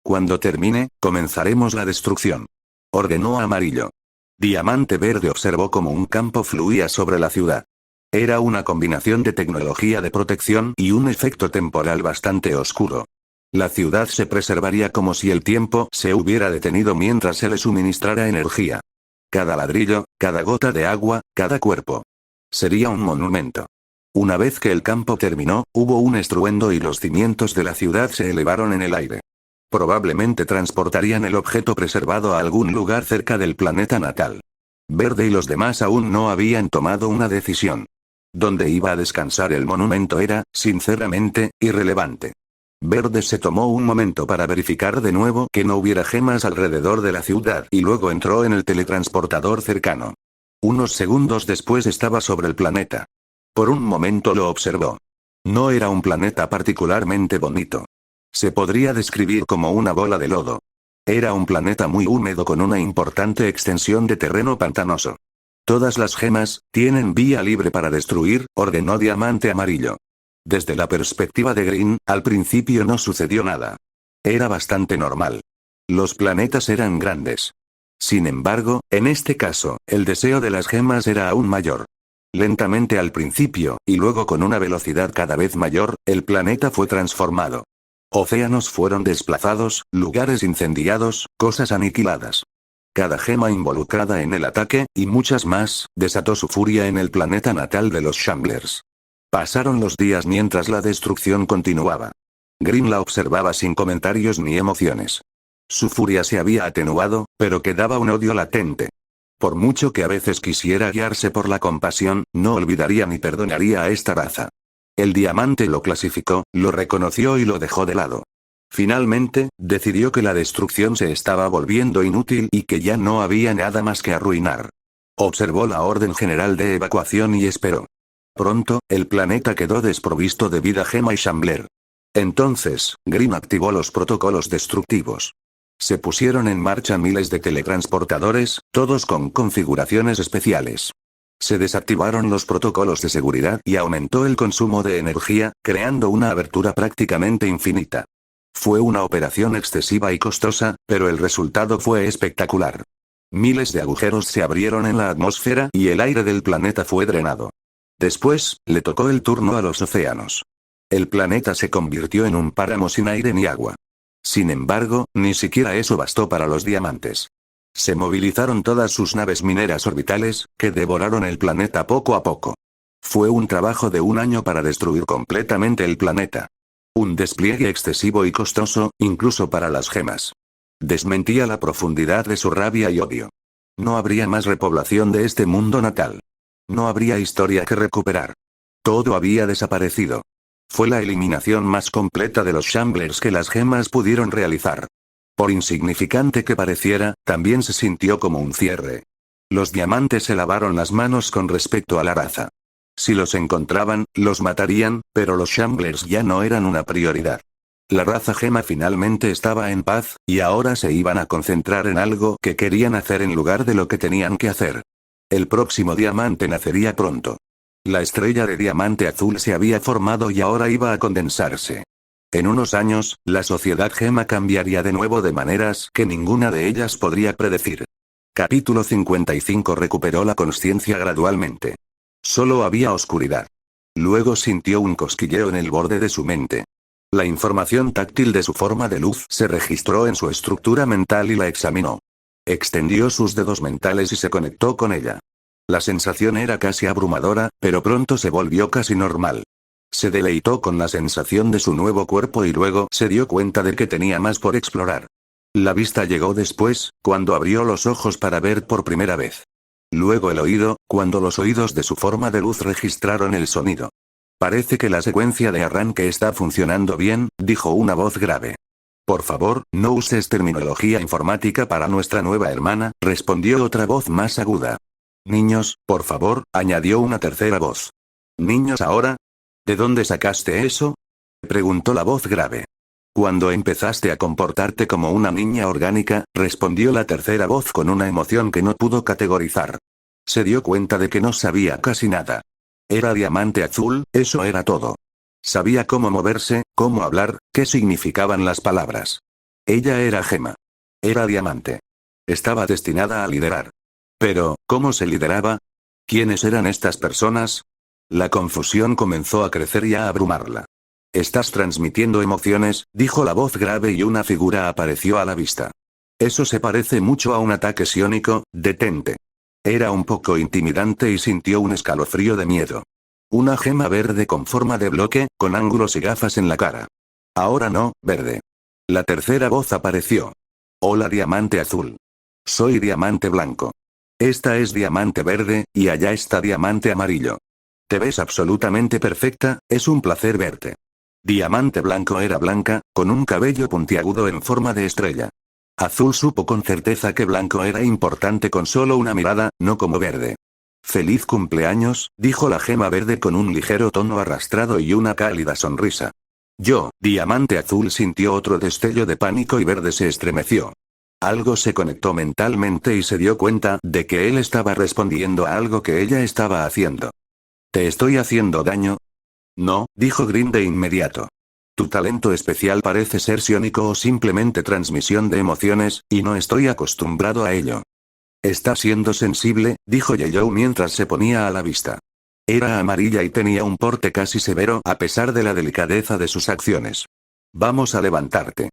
A: Cuando termine, comenzaremos la destrucción. Ordenó Amarillo. Diamante Verde observó cómo un campo fluía sobre la ciudad. Era una combinación de tecnología de protección y un efecto temporal bastante oscuro. La ciudad se preservaría como si el tiempo se hubiera detenido mientras se le suministrara energía. Cada ladrillo, cada gota de agua, cada cuerpo. Sería un monumento. Una vez que el campo terminó, hubo un estruendo y los cimientos de la ciudad se elevaron en el aire. Probablemente transportarían el objeto preservado a algún lugar cerca del planeta natal. Verde y los demás aún no habían tomado una decisión. Dónde iba a descansar el monumento era, sinceramente, irrelevante. Verde se tomó un momento para verificar de nuevo que no hubiera gemas alrededor de la ciudad y luego entró en el teletransportador cercano. Unos segundos después estaba sobre el planeta. Por un momento lo observó. No era un planeta particularmente bonito. Se podría describir como una bola de lodo. Era un planeta muy húmedo con una importante extensión de terreno pantanoso. Todas las gemas tienen vía libre para destruir, ordenó Diamante Amarillo. Desde la perspectiva de Green, al principio no sucedió nada. Era bastante normal. Los planetas eran grandes. Sin embargo, en este caso, el deseo de las gemas era aún mayor. Lentamente al principio, y luego con una velocidad cada vez mayor, el planeta fue transformado. Océanos fueron desplazados, lugares incendiados, cosas aniquiladas. Cada gema involucrada en el ataque, y muchas más, desató su furia en el planeta natal de los Shamblers. Pasaron los días mientras la destrucción continuaba. Green la observaba sin comentarios ni emociones. Su furia se había atenuado, pero quedaba un odio latente. Por mucho que a veces quisiera guiarse por la compasión, no olvidaría ni perdonaría a esta raza. El diamante lo clasificó, lo reconoció y lo dejó de lado. Finalmente, decidió que la destrucción se estaba volviendo inútil y que ya no había nada más que arruinar. Observó la orden general de evacuación y esperó. Pronto, el planeta quedó desprovisto de vida Gema y Shambler. Entonces, Green activó los protocolos destructivos. Se pusieron en marcha miles de teletransportadores, todos con configuraciones especiales. Se desactivaron los protocolos de seguridad y aumentó el consumo de energía, creando una abertura prácticamente infinita. Fue una operación excesiva y costosa, pero el resultado fue espectacular. Miles de agujeros se abrieron en la atmósfera y el aire del planeta fue drenado. Después, le tocó el turno a los océanos. El planeta se convirtió en un páramo sin aire ni agua. Sin embargo, ni siquiera eso bastó para los diamantes. Se movilizaron todas sus naves mineras orbitales, que devoraron el planeta poco a poco. Fue un trabajo de un año para destruir completamente el planeta. Un despliegue excesivo y costoso, incluso para las gemas. Desmentía la profundidad de su rabia y odio. No habría más repoblación de este mundo natal. No habría historia que recuperar. Todo había desaparecido. Fue la eliminación más completa de los Shamblers que las gemas pudieron realizar. Por insignificante que pareciera, también se sintió como un cierre. Los diamantes se lavaron las manos con respecto a la raza. Si los encontraban, los matarían, pero los Shamblers ya no eran una prioridad. La raza gema finalmente estaba en paz, y ahora se iban a concentrar en algo que querían hacer en lugar de lo que tenían que hacer. El próximo diamante nacería pronto. La estrella de diamante azul se había formado y ahora iba a condensarse. En unos años, la sociedad gema cambiaría de nuevo de maneras que ninguna de ellas podría predecir. Capítulo 55. Recuperó la consciencia gradualmente. Solo había oscuridad. Luego sintió un cosquilleo en el borde de su mente. La información táctil de su forma de luz se registró en su estructura mental y la examinó. Extendió sus dedos mentales y se conectó con ella. La sensación era casi abrumadora, pero pronto se volvió casi normal. Se deleitó con la sensación de su nuevo cuerpo y luego se dio cuenta de que tenía más por explorar. La vista llegó después, cuando abrió los ojos para ver por primera vez. Luego el oído, cuando los oídos de su forma de luz registraron el sonido. Parece que la secuencia de arranque está funcionando bien, dijo una voz grave. Por favor, no uses terminología informática para nuestra nueva hermana, respondió otra voz más aguda. Niños, por favor, añadió una tercera voz. ¿Niños ahora? ¿De dónde sacaste eso? Preguntó la voz grave. Cuando empezaste a comportarte como una niña orgánica, respondió la tercera voz con una emoción que no pudo categorizar. Se dio cuenta de que no sabía casi nada. Era diamante azul, eso era todo. Sabía cómo moverse, cómo hablar, qué significaban las palabras. Ella era gema. Era diamante. Estaba destinada a liderar. Pero, ¿cómo se lideraba? ¿Quiénes eran estas personas? La confusión comenzó a crecer y a abrumarla. Estás transmitiendo emociones, dijo la voz grave y una figura apareció a la vista. Eso se parece mucho a un ataque psiónico, detente. Era un poco intimidante y sintió un escalofrío de miedo. Una gema verde con forma de bloque, con ángulos y gafas en la cara. Ahora no, verde. La tercera voz apareció. Hola diamante azul. Soy diamante blanco. Esta es diamante verde, y allá está diamante amarillo. Te ves absolutamente perfecta, es un placer verte. Diamante blanco era blanca, con un cabello puntiagudo en forma de estrella. Azul supo con certeza que blanco era importante con solo una mirada, no como verde. Feliz cumpleaños, dijo la gema verde con un ligero tono arrastrado y una cálida sonrisa. Diamante azul sintió otro destello de pánico y verde se estremeció. Algo se conectó mentalmente y se dio cuenta de que él estaba respondiendo a algo que ella estaba haciendo. ¿Te estoy haciendo daño? No, dijo Green de inmediato. Tu talento especial parece ser psiónico o simplemente transmisión de emociones, y no estoy acostumbrado a ello. Está siendo sensible, dijo Yeyou mientras se ponía a la vista. Era amarilla y tenía un porte casi severo a pesar de la delicadeza de sus acciones. Vamos a levantarte.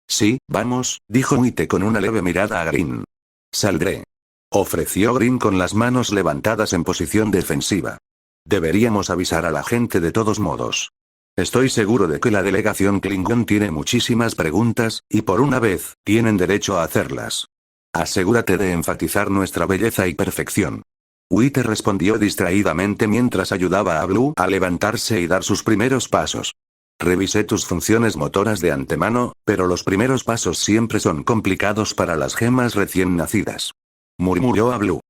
A: Sí, vamos, dijo Muite con una leve mirada a Green. Saldré. Ofreció Green con las manos levantadas en posición defensiva. Deberíamos avisar a la gente de todos modos. Estoy seguro de que la delegación Klingon tiene muchísimas preguntas, y por una vez, tienen derecho a hacerlas. Asegúrate de enfatizar nuestra belleza y perfección. Muite respondió distraídamente mientras ayudaba a Blue a levantarse y dar sus primeros pasos. Revisé tus funciones motoras de antemano, pero los primeros pasos siempre son complicados para las gemas recién nacidas. Murmuró a Blue.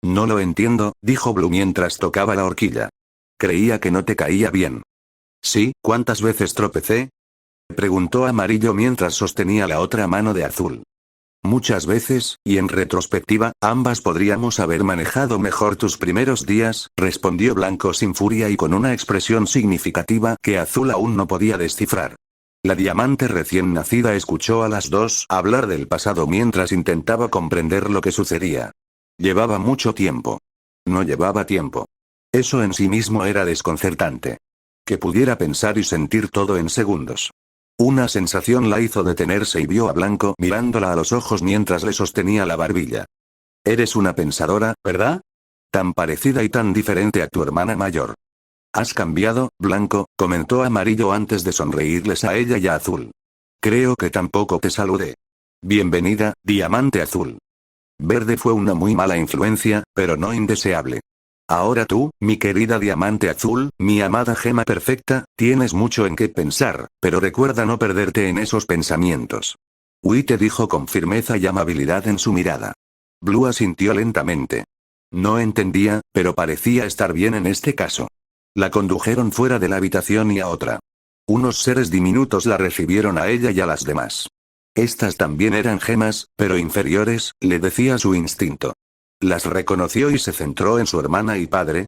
A: No lo entiendo, dijo Blue mientras tocaba la horquilla. Creía que no te caía bien. ¿Sí? ¿Cuántas veces tropecé? Preguntó Amarillo mientras sostenía la otra mano de Azul. Muchas veces, y en retrospectiva, ambas podríamos haber manejado mejor tus primeros días, respondió Blanco sin furia y con una expresión significativa que Azul aún no podía descifrar. La diamante recién nacida escuchó a las dos hablar del pasado mientras intentaba comprender lo que sucedía. Llevaba mucho tiempo. No llevaba tiempo. Eso en sí mismo era desconcertante. Que pudiera pensar y sentir todo en segundos. Una sensación la hizo detenerse y vio a Blanco mirándola a los ojos mientras le sostenía la barbilla. Eres una pensadora, ¿verdad? Tan parecida y tan diferente a tu hermana mayor. Has cambiado, Blanco, comentó Amarillo antes de sonreírles a ella y a Azul. Creo que tampoco te saludé. Bienvenida, Diamante Azul. Verde fue una muy mala influencia, pero no indeseable. Ahora tú, mi querida Diamante Azul, mi amada gema perfecta, tienes mucho en qué pensar, pero recuerda no perderte en esos pensamientos. Te dijo con firmeza y amabilidad en su mirada. Blue asintió lentamente. No entendía, pero parecía estar bien en este caso. La condujeron fuera de la habitación y a otra. Unos seres diminutos la recibieron a ella y a las demás. Estas también eran gemas, pero inferiores, le decía su instinto. Las reconoció y se centró en su hermana y padre.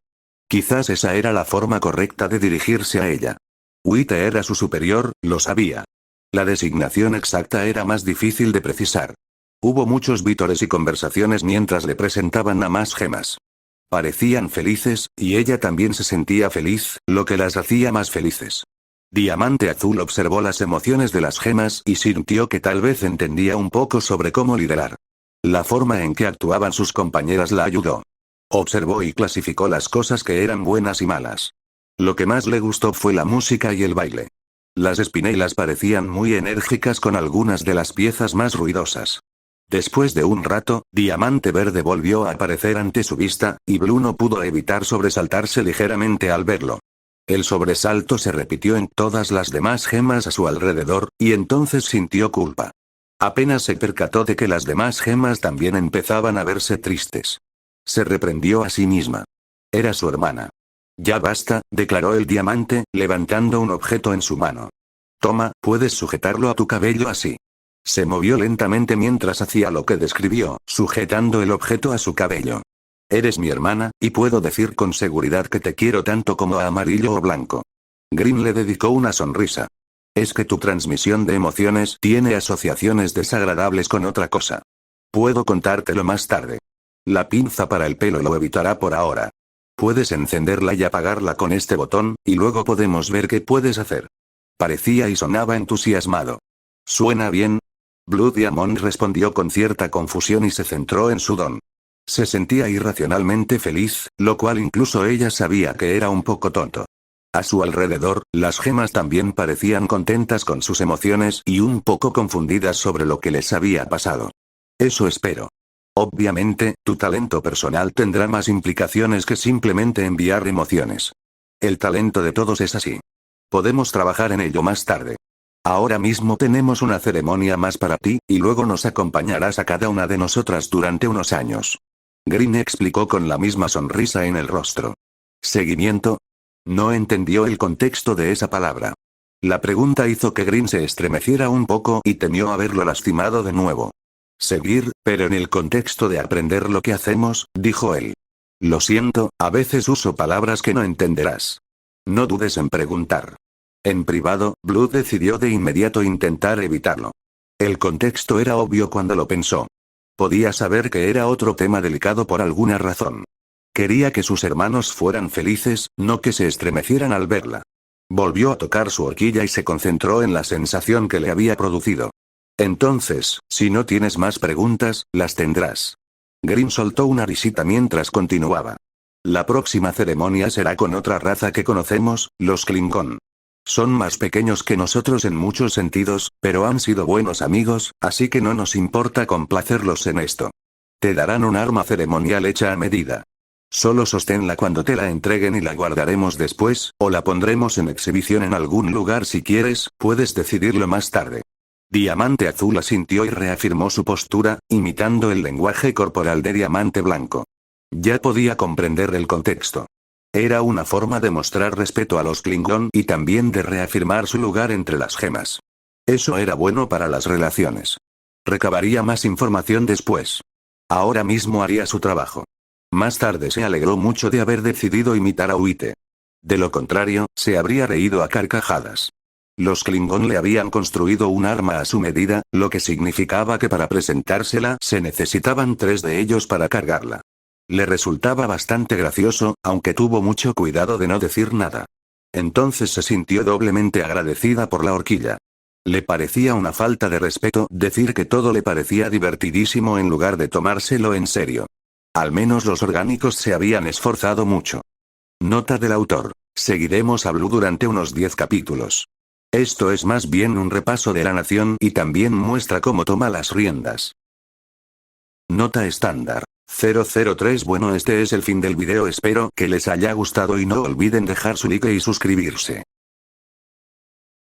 A: Quizás esa era la forma correcta de dirigirse a ella. Wite era su superior, lo sabía. La designación exacta era más difícil de precisar. Hubo muchos vítores y conversaciones mientras le presentaban a más gemas. Parecían felices, y ella también se sentía feliz, lo que las hacía más felices. Diamante Azul observó las emociones de las gemas y sintió que tal vez entendía un poco sobre cómo liderar. La forma en que actuaban sus compañeras la ayudó. Observó y clasificó las cosas que eran buenas y malas. Lo que más le gustó fue la música y el baile. Las espinelas parecían muy enérgicas con algunas de las piezas más ruidosas. Después de un rato, Diamante Verde volvió a aparecer ante su vista, y Blue no pudo evitar sobresaltarse ligeramente al verlo. El sobresalto se repitió en todas las demás gemas a su alrededor, y entonces sintió culpa. Apenas se percató de que las demás gemas también empezaban a verse tristes. Se reprendió a sí misma. Era su hermana. Ya basta, declaró el diamante, levantando un objeto en su mano. Toma, puedes sujetarlo a tu cabello así. Se movió lentamente mientras hacía lo que describió, sujetando el objeto a su cabello. Eres mi hermana, y puedo decir con seguridad que te quiero tanto como a Amarillo o Blanco. Green le dedicó una sonrisa. Es que tu transmisión de emociones tiene asociaciones desagradables con otra cosa. Puedo contártelo más tarde. La pinza para el pelo lo evitará por ahora. Puedes encenderla y apagarla con este botón, y luego podemos ver qué puedes hacer. Parecía y sonaba entusiasmado. ¿Suena bien? Blue Diamond respondió con cierta confusión y se centró en su don. Se sentía irracionalmente feliz, lo cual incluso ella sabía que era un poco tonto. A su alrededor, las gemas también parecían contentas con sus emociones y un poco confundidas sobre lo que les había pasado. Eso espero. Obviamente, tu talento personal tendrá más implicaciones que simplemente enviar emociones. El talento de todos es así. Podemos trabajar en ello más tarde. Ahora mismo tenemos una ceremonia más para ti, y luego nos acompañarás a cada una de nosotras durante unos años. Green explicó con la misma sonrisa en el rostro. ¿Seguimiento? No entendió el contexto de esa palabra. La pregunta hizo que Green se estremeciera un poco y temió haberlo lastimado de nuevo. Seguir, pero en el contexto de aprender lo que hacemos, dijo él. Lo siento, a veces uso palabras que no entenderás. No dudes en preguntar. En privado, Blue decidió de inmediato intentar evitarlo. El contexto era obvio cuando lo pensó. Podía saber que era otro tema delicado por alguna razón. Quería que sus hermanos fueran felices, no que se estremecieran al verla. Volvió a tocar su horquilla y se concentró en la sensación que le había producido. Entonces, si no tienes más preguntas, las tendrás. Green soltó una risita mientras continuaba. La próxima ceremonia será con otra raza que conocemos, los Klingon. Son más pequeños que nosotros en muchos sentidos, pero han sido buenos amigos, así que no nos importa complacerlos en esto. Te darán un arma ceremonial hecha a medida. Solo sosténla cuando te la entreguen y la guardaremos después, o la pondremos en exhibición en algún lugar si quieres, puedes decidirlo más tarde. Diamante Azul asintió y reafirmó su postura, imitando el lenguaje corporal de Diamante Blanco. Ya podía comprender el contexto. Era una forma de mostrar respeto a los Klingon y también de reafirmar su lugar entre las gemas. Eso era bueno para las relaciones. Recabaría más información después. Ahora mismo haría su trabajo. Más tarde se alegró mucho de haber decidido imitar a Uite. De lo contrario, se habría reído a carcajadas. Los Klingon le habían construido un arma a su medida, lo que significaba que para presentársela se necesitaban 3 de ellos para cargarla. Le resultaba bastante gracioso, aunque tuvo mucho cuidado de no decir nada. Entonces se sintió doblemente agradecida por la horquilla. Le parecía una falta de respeto decir que todo le parecía divertidísimo en lugar de tomárselo en serio. Al menos los orgánicos se habían esforzado mucho. Nota del autor. Seguiremos a Blue durante unos 10 capítulos. Esto es más bien un repaso de la nación y también muestra cómo toma las riendas. Nota estándar. 003. Bueno, este es el fin del video, espero que les haya gustado y no olviden dejar su like y suscribirse.